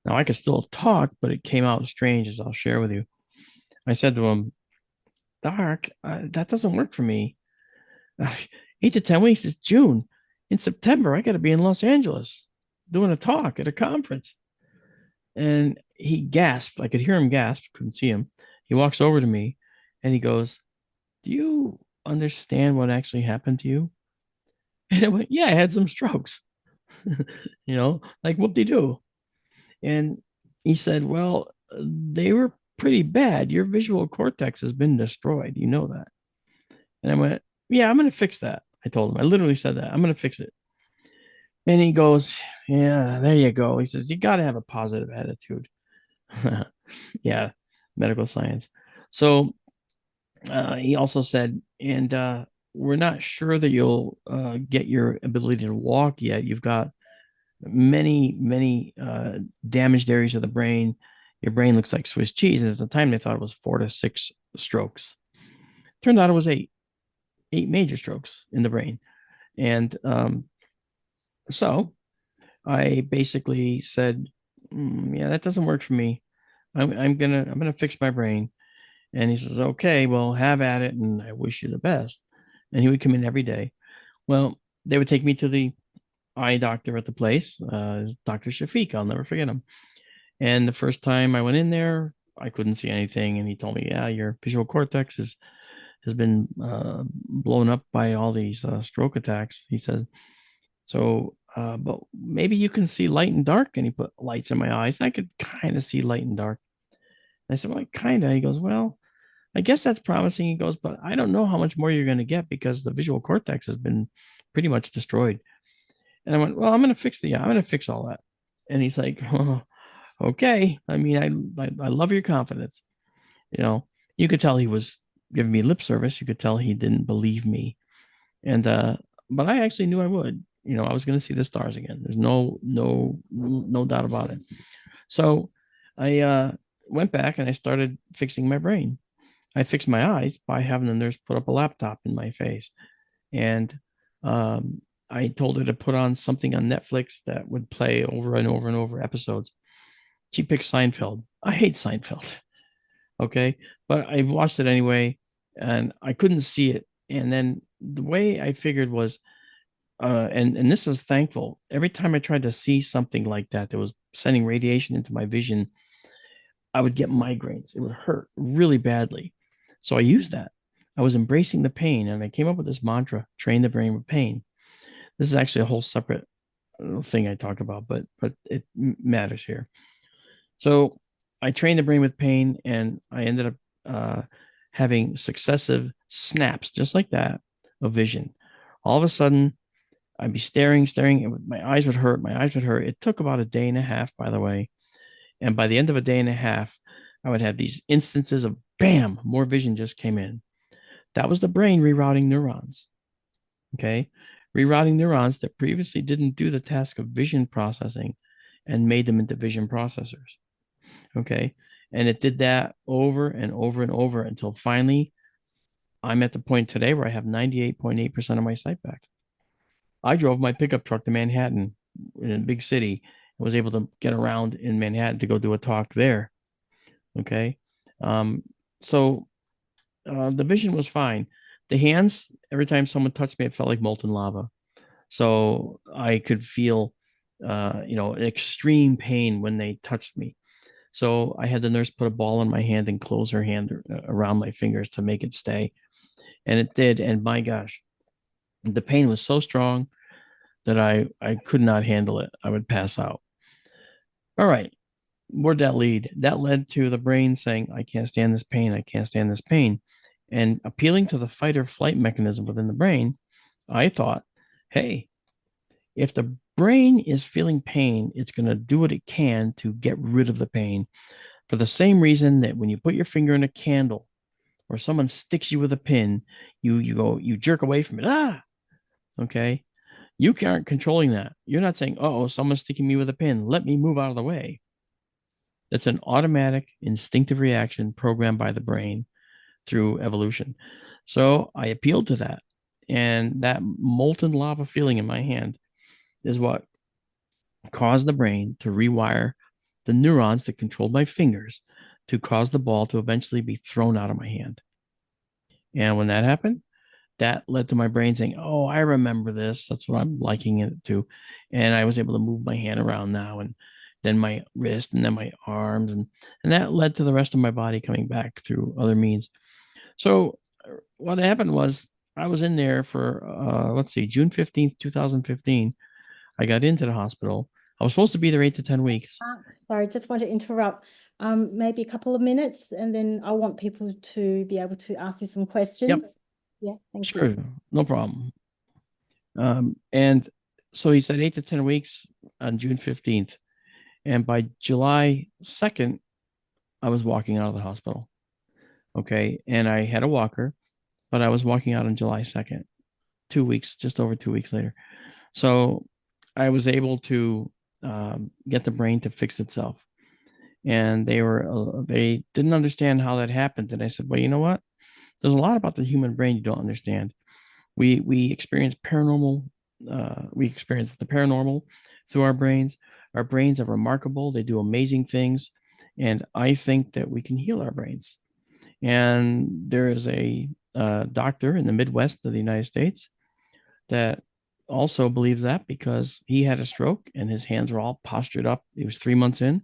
Now, I could still talk, but it came out strange, as I'll share with you. I said to him, Doc, that doesn't work for me. 8 to 10 weeks is June. In September, I got to be in Los Angeles doing a talk at a conference. And he gasped. I could hear him gasp, couldn't see him. He walks over to me and he goes, do you understand what actually happened to you? And I went, yeah, I had some strokes, like whoop-de-doo. And he said, well, they were pretty bad. Your visual cortex has been destroyed. You know that. And I went, yeah, I'm going to fix that. I told him, I literally said that. I'm going to fix it. And he goes, yeah, there you go. He says, you got to have a positive attitude. Yeah, medical science. So he also said, and we're not sure that you'll get your ability to walk yet. You've got many damaged areas of the brain. your brain looks like Swiss cheese. And at the time, they thought it was 4 to 6 strokes. Turned out it was eight major strokes in the brain. And so I basically said, yeah, that doesn't work for me. I'm gonna fix my brain. And he says, okay, well, have at it, and I wish you the best. And he would come in every day. Well, they would take me to the eye doctor at the place, Dr. Shafiq. I'll never forget him. And the first time I went in there, I couldn't see anything. And he told me, yeah, your visual cortex has been blown up by all these stroke attacks. He said, so, but maybe you can see light and dark. And he put lights in my eyes. And I could kind of see light and dark. And I said, well, kind of. He goes, well, I guess that's promising. He goes, but I don't know how much more you're going to get because the visual cortex has been pretty much destroyed. And I went, well, I'm going to fix all that. And he's like, oh, okay. I mean, I love your confidence. You know, you could tell he was giving me lip service. You could tell he didn't believe me. And, but I actually knew I would, I was going to see the stars again. There's no doubt about it. So I went back and I started fixing my brain. I fixed my eyes by having the nurse put up a laptop in my face. And I told her to put on something on Netflix that would play over and over and over episodes. She picked Seinfeld. I hate Seinfeld. Okay. But I watched it anyway and I couldn't see it. And then the way I figured was, and this is thankful. Every time I tried to see something like that was sending radiation into my vision, I would get migraines. It would hurt really badly. So I used that. I was embracing the pain and I came up with this mantra, train the brain with pain. This is actually a whole separate thing I talk about, but it matters here. So I trained the brain with pain and I ended up having successive snaps, just like that, of vision. All of a sudden, I'd be staring, and my eyes would hurt. It took about a day and a half, by the way. And by the end of a day and a half, I would have these instances of bam, more vision just came in. That was the brain rerouting neurons. Okay. Rerouting neurons that previously didn't do the task of vision processing and made them into vision processors. Okay. And it did that over and over and over until finally I'm at the point today where I have 98.8% of my sight back. I drove my pickup truck to Manhattan in a big city and was able to get around in Manhattan to go do a talk there. Okay. So the vision was fine. The hands, every time someone touched me, it felt like molten lava. So I could feel, extreme pain when they touched me. So I had the nurse put a ball in my hand and close her hand around my fingers to make it stay. And it did. And my gosh, the pain was so strong that I could not handle it. I would pass out. All right. Where'd that lead? That led to the brain saying, I can't stand this pain. I can't stand this pain. And appealing to the fight or flight mechanism within the brain, I thought, hey, if the brain is feeling pain, it's going to do what it can to get rid of the pain. For the same reason that when you put your finger in a candle or someone sticks you with a pin, you jerk away from it. Okay. You aren't controlling that. You're not saying, oh, someone's sticking me with a pin. Let me move out of the way. That's an automatic, instinctive reaction programmed by the brain through evolution. So I appealed to that. And that molten lava feeling in my hand is what caused the brain to rewire the neurons that controlled my fingers to cause the ball to eventually be thrown out of my hand. And when that happened, that led to my brain saying, oh, I remember this. That's what I'm liking it to. And I was able to move my hand around now and then my wrist and then my arms. And that led to the rest of my body coming back through other means. So what happened was I was in there for, June 15th, 2015. I got into the hospital. I was supposed to be there 8 to 10 weeks. Sorry, just want to interrupt. Maybe a couple of minutes, and then I want people to be able to ask you some questions. Yep. Yeah, thank Sure, you. no problem. And so he said 8 to 10 weeks on June 15th. And by July 2nd, I was walking out of the hospital. Okay. And I had a walker, but I was walking out on July 2nd, 2 weeks, just over 2 weeks later. So I was able to get the brain to fix itself. and they didn't understand how that happened. And I said, well, you know what? There's a lot about the human brain you don't understand. We experience paranormal. We experience the paranormal through our brains. Our brains are remarkable. They do amazing things, and I think that we can heal our brains. And there is a doctor in the Midwest of the United States that also believes that, because he had a stroke and his hands were all postured up. He was 3 months in,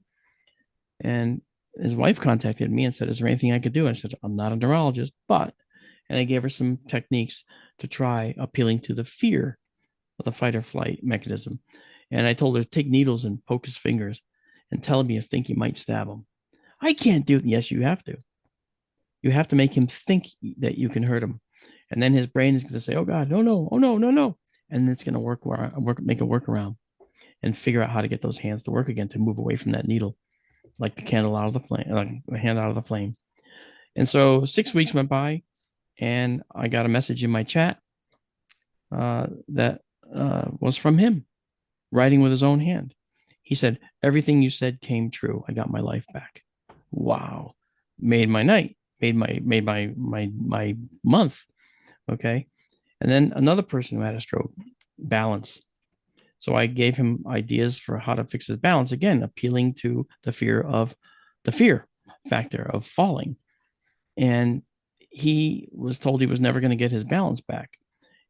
and his wife contacted me and said, "Is there anything I could do?" I said, "I'm not a neurologist, but," and I gave her some techniques to try appealing to the fear of the fight or flight mechanism. And I told her, take needles and poke his fingers and tell him you think you might stab him. I can't do it. Yes, you have to. You have to make him think that you can hurt him. And then his brain is going to say, oh God, no, no, oh no, no, no. And it's going to make a workaround and figure out how to get those hands to work again, to move away from that needle, like the candle out of the flame, like a hand out of the flame. And so 6 weeks went by, and I got a message in my chat that was from him, writing with his own hand. He said, everything you said came true. I got my life back. Wow. Made my night, made my month. Okay. And then another person who had a stroke, balance. So I gave him ideas for how to fix his balance, again, appealing to the fear factor of falling. And he was told he was never going to get his balance back.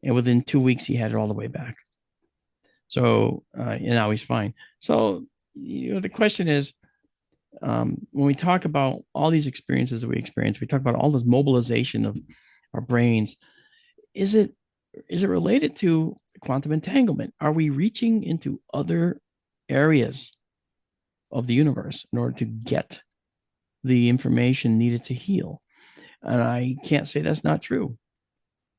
And within 2 weeks, he had it all the way back. So, and now he's fine. So, the question is, when we talk about all these experiences that we experience, we talk about all this mobilization of our brains. Is it related to quantum entanglement? Are we reaching into other areas of the universe in order to get the information needed to heal? And I can't say that's not true.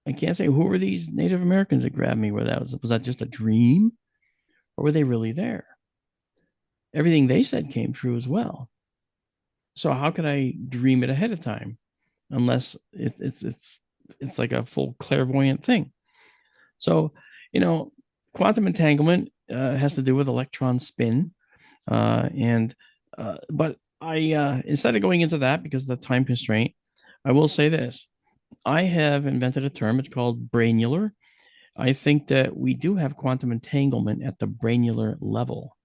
I can't say, who were these Native Americans that grabbed me? Was that just a dream, or were they really there? Everything they said came true as well. So how could I dream it ahead of time, unless it's like a full clairvoyant thing? So, quantum entanglement has to do with electron spin, but I instead of going into that because of the time constraint, I will say this. I have invented a term. It's called brainular. I think that we do have quantum entanglement at the brainular level.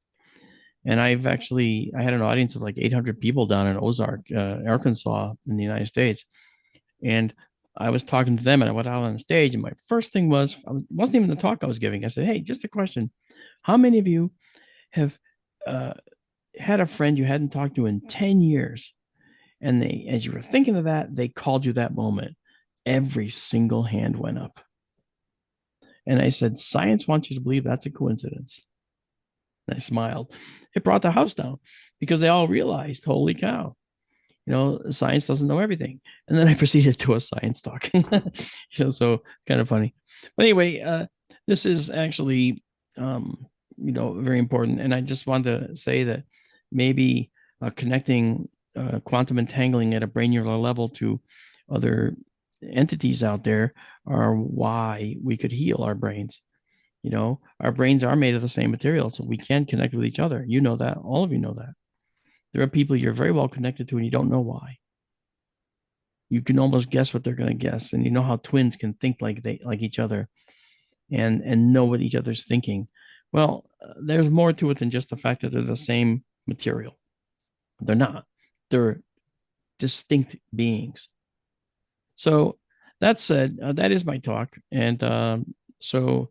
And I had an audience of like 800 people down in Ozark, Arkansas, in the United States. And I was talking to them, and I went out on stage, and my first thing wasn't even the talk I was giving. I said, hey, just a question. How many of you have had a friend you hadn't talked to in 10 years? And as you were thinking of that, they called you that moment. Every single hand went up. And I said, science wants you to believe that's a coincidence. And I smiled. It brought the house down, because they all realized, holy cow, science doesn't know everything. And then I proceeded to a science talk, so kind of funny. But anyway, this is actually, very important. And I just wanted to say that maybe connecting quantum entangling at a brainular level to other entities out there are why we could heal our brains. Our brains are made of the same material, so we can connect with each other. You know that. All of you know that. There are people you're very well connected to, and you don't know why. You can almost guess what they're going to guess, and you know how twins can think like each other, and know what each other's thinking. Well, there's more to it than just the fact that they're the same material. They're not. They're distinct beings. So that said, that is my talk, and so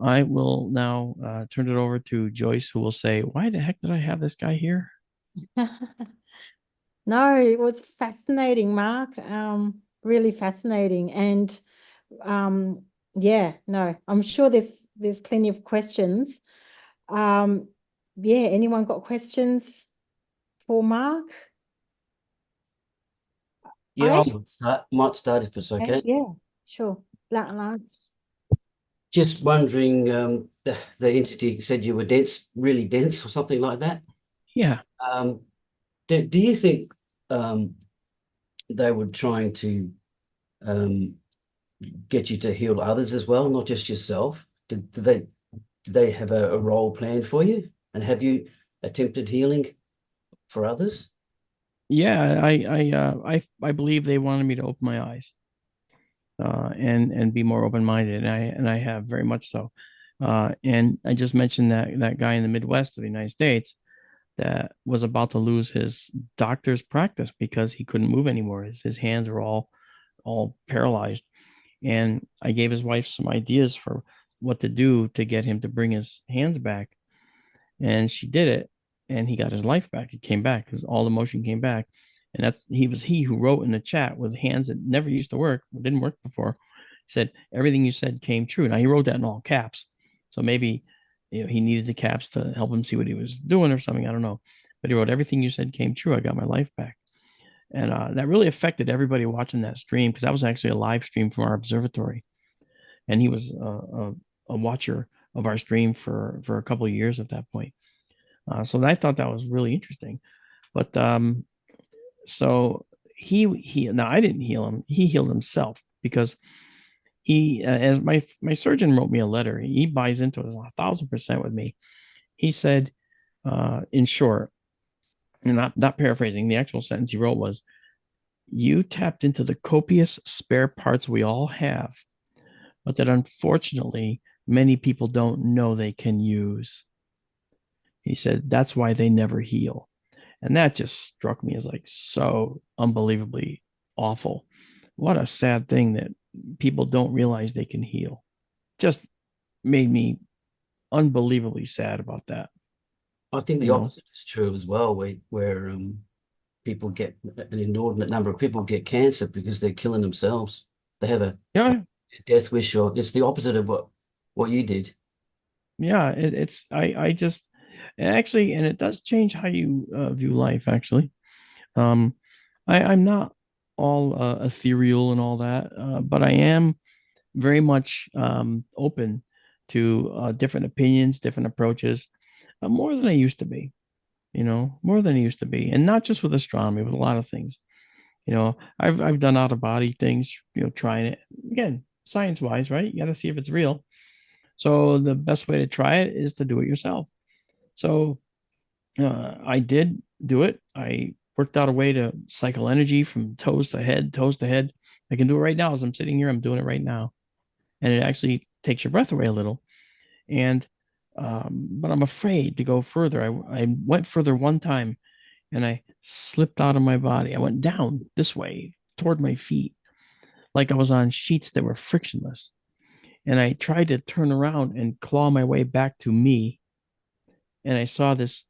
I will now turn it over to Joyce, who will say, why the heck did I have this guy here? No, it was fascinating, Mark. Really fascinating. And yeah, no, I'm sure there's plenty of questions. Yeah, anyone got questions for Mark? Yeah, might start if it's okay. Yeah, sure. Lance. Just wondering, the entity said you were dense, really dense, or something like that. Yeah. Do you think they were trying to get you to heal others as well, not just yourself? Did they have a role planned for you? And have you attempted healing for others? Yeah, I believe they wanted me to open my eyes, and be more open-minded, and I have very much so. And I just mentioned that guy in the Midwest of the United States that was about to lose his doctor's practice because he couldn't move anymore. His hands were all paralyzed. And I gave his wife some ideas for what to do to get him to bring his hands back. And she did it, and he got his life back. It came back because all the motion came back. And he who wrote in the chat with hands that never used to work, didn't work before. He said, everything you said came true. Now he wrote that in all caps. So maybe he needed the caps to help him see what he was doing or something. I don't know. But he wrote, everything you said came true. I got my life back. And that really affected everybody watching that stream, because that was actually a live stream from our observatory. And he was a watcher of our stream for a couple of years at that point. So I thought that was really interesting. But so he now I didn't heal him. He healed himself, because he, as my surgeon wrote me a letter. He buys into it 1,000% with me. He said, in short, and not paraphrasing, the actual sentence he wrote was, you tapped into the copious spare parts we all have, but that unfortunately many people don't know they can use. He said, that's why they never heal. And that just struck me as like so unbelievably awful. What a sad thing that people don't realize they can heal. Just made me unbelievably sad about that. I think the opposite is true as well, where people get an inordinate number of people get cancer because they're killing themselves. They have a death wish, or it's the opposite of what you did. Yeah, I just actually, and it does change how you view life, actually. I'm not all ethereal and all that, but I am very much open to different opinions, different approaches, more than I used to be, more than I used to be. And not just with astronomy, with a lot of things. I've done out of body things, trying it again, science wise, right? You got to see if it's real. So the best way to try it is to do it yourself. So I did do it. I worked out a way to cycle energy from toes to head, toes to head. I can do it right now as I'm sitting here. I'm doing it right now. And it actually takes your breath away a little. And, but I'm afraid to go further. I went further one time, and I slipped out of my body. I went down this way toward my feet, like I was on sheets that were frictionless. And I tried to turn around and claw my way back to me. And I saw this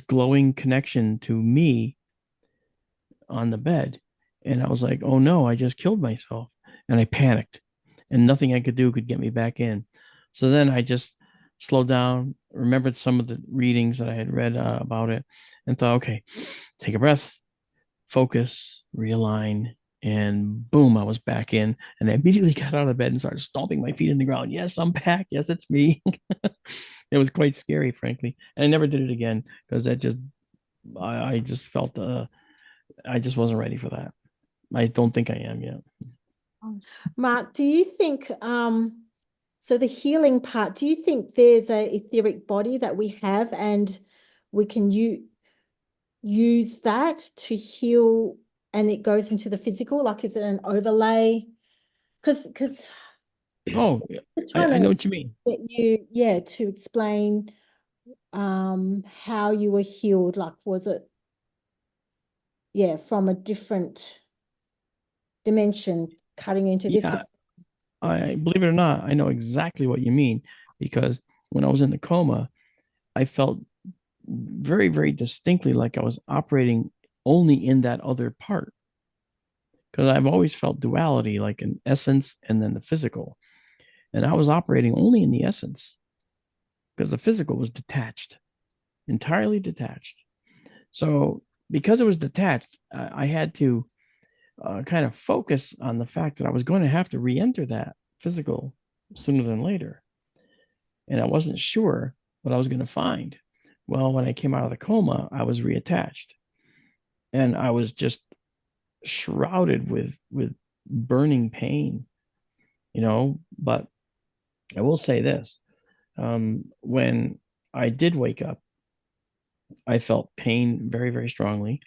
glowing connection to me on the bed. And I was like, oh no, I just killed myself. And I panicked, and nothing I could do could get me back in. So then I just slowed down, remembered some of the readings that I had read about it, and thought, okay, take a breath, focus, realign, and boom, I was back in. And I immediately got out of bed and started stomping my feet in the ground. Yes, I'm back. Yes, it's me. It was quite scary, frankly. And I never did it again, because I just felt I just wasn't ready for that. I don't think I am yet. Mark, do you think so the healing part, do you think there's a etheric body that we have and we can use that to heal, and it goes into the physical? Like, is it an overlay? Because Oh, I know what you mean. to explain how you were healed. Like, was it from a different dimension cutting into this? Yeah, I believe it or not, I know exactly what you mean, because when I was in the coma, I felt very, very distinctly like I was operating only in that other part. Because I've always felt duality, like an essence and then the physical. And I was operating only in the essence, because the physical was detached, entirely detached. So because it was detached, I had to kind of focus on the fact that I was going to have to re-enter that physical sooner than later. And I wasn't sure what I was going to find. Well, when I came out of the coma, I was reattached, and I was just shrouded with burning pain, But I will say this: when I did wake up, I felt pain very, very strongly.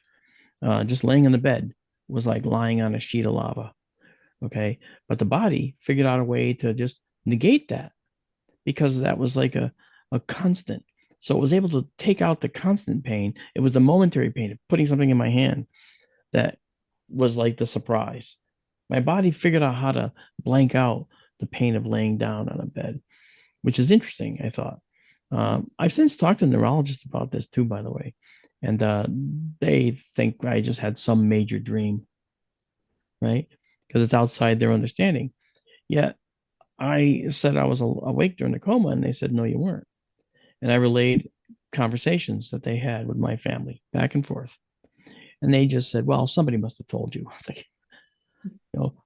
Just laying in the bed was like lying on a sheet of lava. Okay. But the body figured out a way to just negate that because that was like a constant. So it was able to take out the constant pain. It was the momentary pain of putting something in my hand that was like the surprise. My body figured out how to blank out the pain of laying down on a bed, which is interesting, I thought. I've since talked to neurologists about this too, by the way, and they think I just had some major dream, right? Because it's outside their understanding. Yet I said I was awake during the coma, and they said, no, you weren't. And I relayed conversations that they had with my family back and forth. And they just said, well, somebody must have told you. It's like,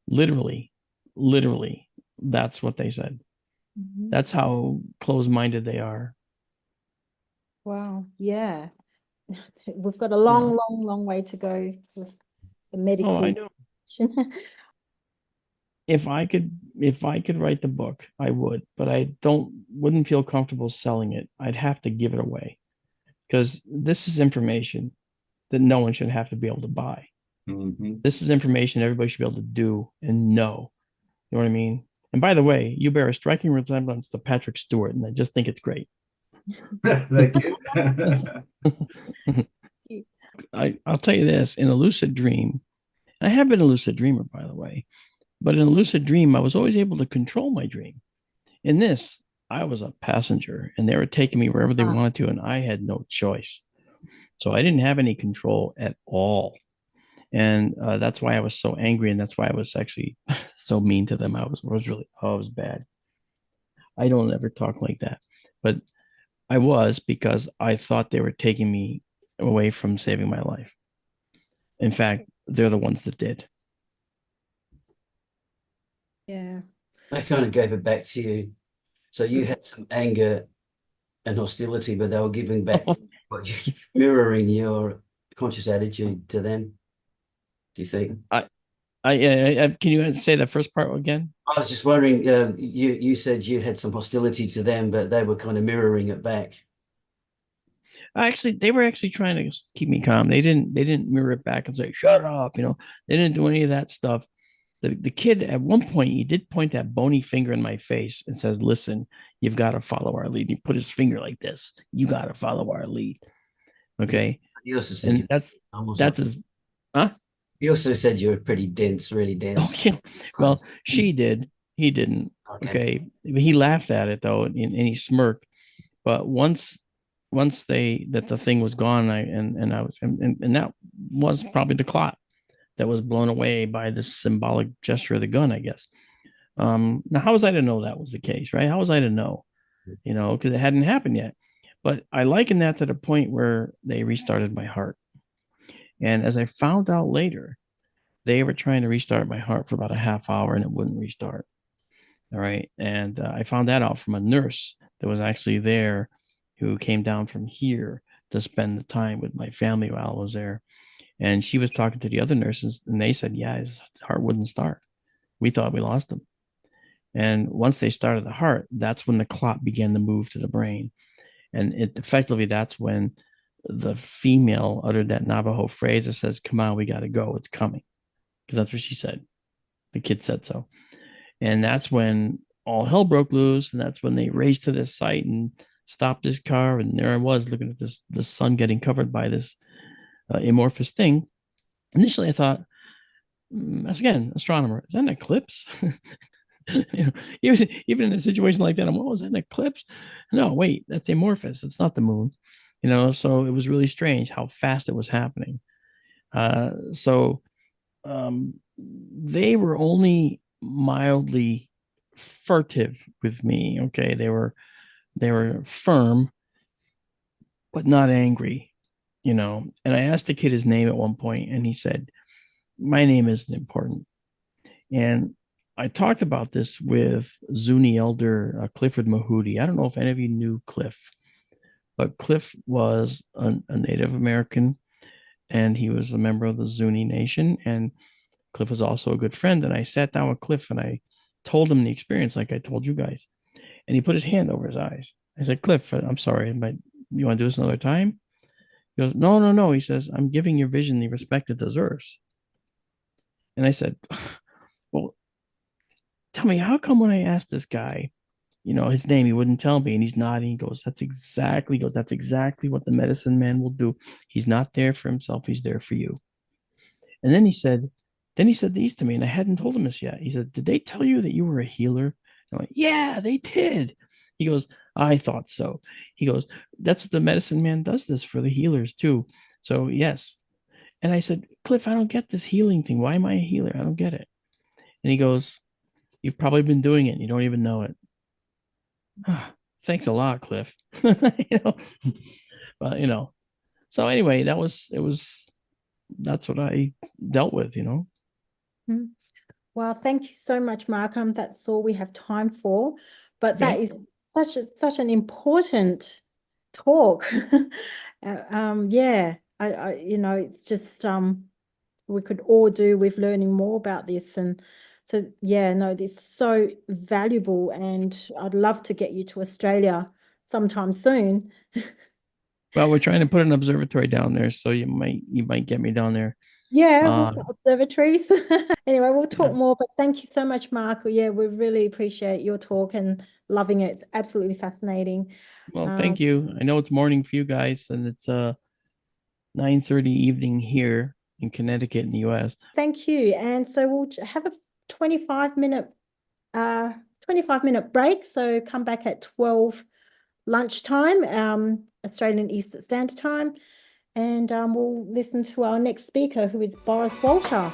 literally, that's what they said. Mm-hmm. That's how close-minded they are. Wow. Yeah. We've got a long way to go with the medical. Oh, I know. If I could write the book, I would, but I wouldn't feel comfortable selling it. I'd have to give it away because this is information that no one should have to be able to buy. Mm-hmm. This is information everybody should be able to do and know. You know what I mean? And by the way, you bear a striking resemblance to Patrick Stewart, and I just think it's great. Thank you. I'll tell you this, in a lucid dream, and I have been a lucid dreamer, by the way, but in a lucid dream, I was always able to control my dream. In this, I was a passenger, and they were taking me wherever they wanted to, and I had no choice. So I didn't have any control at all. And that's why I was so angry, and that's why I was actually so mean to them. I was bad. I don't ever talk like that, but I was, because I thought they were taking me away from saving my life. In fact, they're the ones that did. Yeah. They kind of gave it back to you. So you had some anger and hostility, but they were giving back, mirroring your conscious attitude to them. Do you think? Can you say that first part again? I was just wondering, you said you had some hostility to them, but they were kind of mirroring it back. Actually, they were actually trying to keep me calm. They didn't mirror it back and say, shut up. They didn't do any of that stuff. The kid, at one point, he did point that bony finger in my face and says, listen, you've got to follow our lead. He put his finger like this. You got to follow our lead. Okay. He also said that's his, huh? He also said you were pretty dense, really dense. Okay. Well, she did. He didn't. Okay. He laughed at it though, and he smirked. But once the thing was gone, and that was probably the clot that was blown away by this symbolic gesture of the gun, I guess. Now, how was I to know that was the case, right? How was I to know? Because it hadn't happened yet. But I liken that to the point where they restarted my heart. And as I found out later, they were trying to restart my heart for about a half hour, and it wouldn't restart. All right. And I found that out from a nurse that was actually there, who came down from here to spend the time with my family while I was there. And she was talking to the other nurses, and they said, yeah, his heart wouldn't start. We thought we lost him. And once they started the heart, that's when the clot began to move to the brain. And effectively, that's when the female uttered that Navajo phrase that says, come on, we got to go. It's coming. Because that's what she said. The kid said so. And that's when all hell broke loose. And that's when they raced to this site and stopped his car. And there I was looking at the sun getting covered by this amorphous thing. Initially, I thought, as again, astronomer, is that an eclipse? Even in a situation like that, is that an eclipse? No, wait, that's amorphous. It's not the moon. So it was really strange how fast it was happening. They were only mildly furtive with me. Okay, they were firm, but not angry. And I asked the kid his name at one point, and he said, my name isn't important. And I talked about this with Zuni elder Clifford Mahudi. I don't know if any of you knew Cliff, but Cliff was a Native American, and he was a member of the Zuni Nation. And Cliff was also a good friend. And I sat down with Cliff, and I told him the experience like I told you guys. And he put his hand over his eyes. I said, Cliff, I'm sorry, but you want to do this another time? He goes, no, no, no. He says, I'm giving your vision the respect it deserves. And I said, well, tell me, how come when I asked this guy, his name, he wouldn't tell me? And he's nodding. He goes, that's exactly what the medicine man will do. He's not there for himself. He's there for you. And then he said these to me, and I hadn't told him this yet. He said, did they tell you that you were a healer? I'm like, yeah, they did. He goes, I thought so. He goes, that's what the medicine man does this for the healers too. So yes. And I said, Cliff, I don't get this healing thing. Why am I a healer? I don't get it. And he goes, you've probably been doing it and you don't even know it. Thanks a lot, Cliff. But so anyway, that's what I dealt with. Well, thank you so much, Mark. That's all we have time for, but that is such an important talk. Yeah, I it's just we could all do with learning more about this, and so yeah, no, this is so valuable, and I'd love to get you to Australia sometime soon. Well, we're trying to put an observatory down there, so you might get me down there. Yeah, we've got observatories. Anyway, we'll talk more, but thank you so much, Mark. Yeah, we really appreciate your talk and loving it. It's absolutely fascinating. Well, thank you. I know it's morning for you guys, and it's 9:30 evening here in Connecticut in the US. Thank you. And so we'll have a 25-minute break. So come back at 12 lunchtime, Australian Eastern Standard Time. And we'll listen to our next speaker, who is Boris Walter.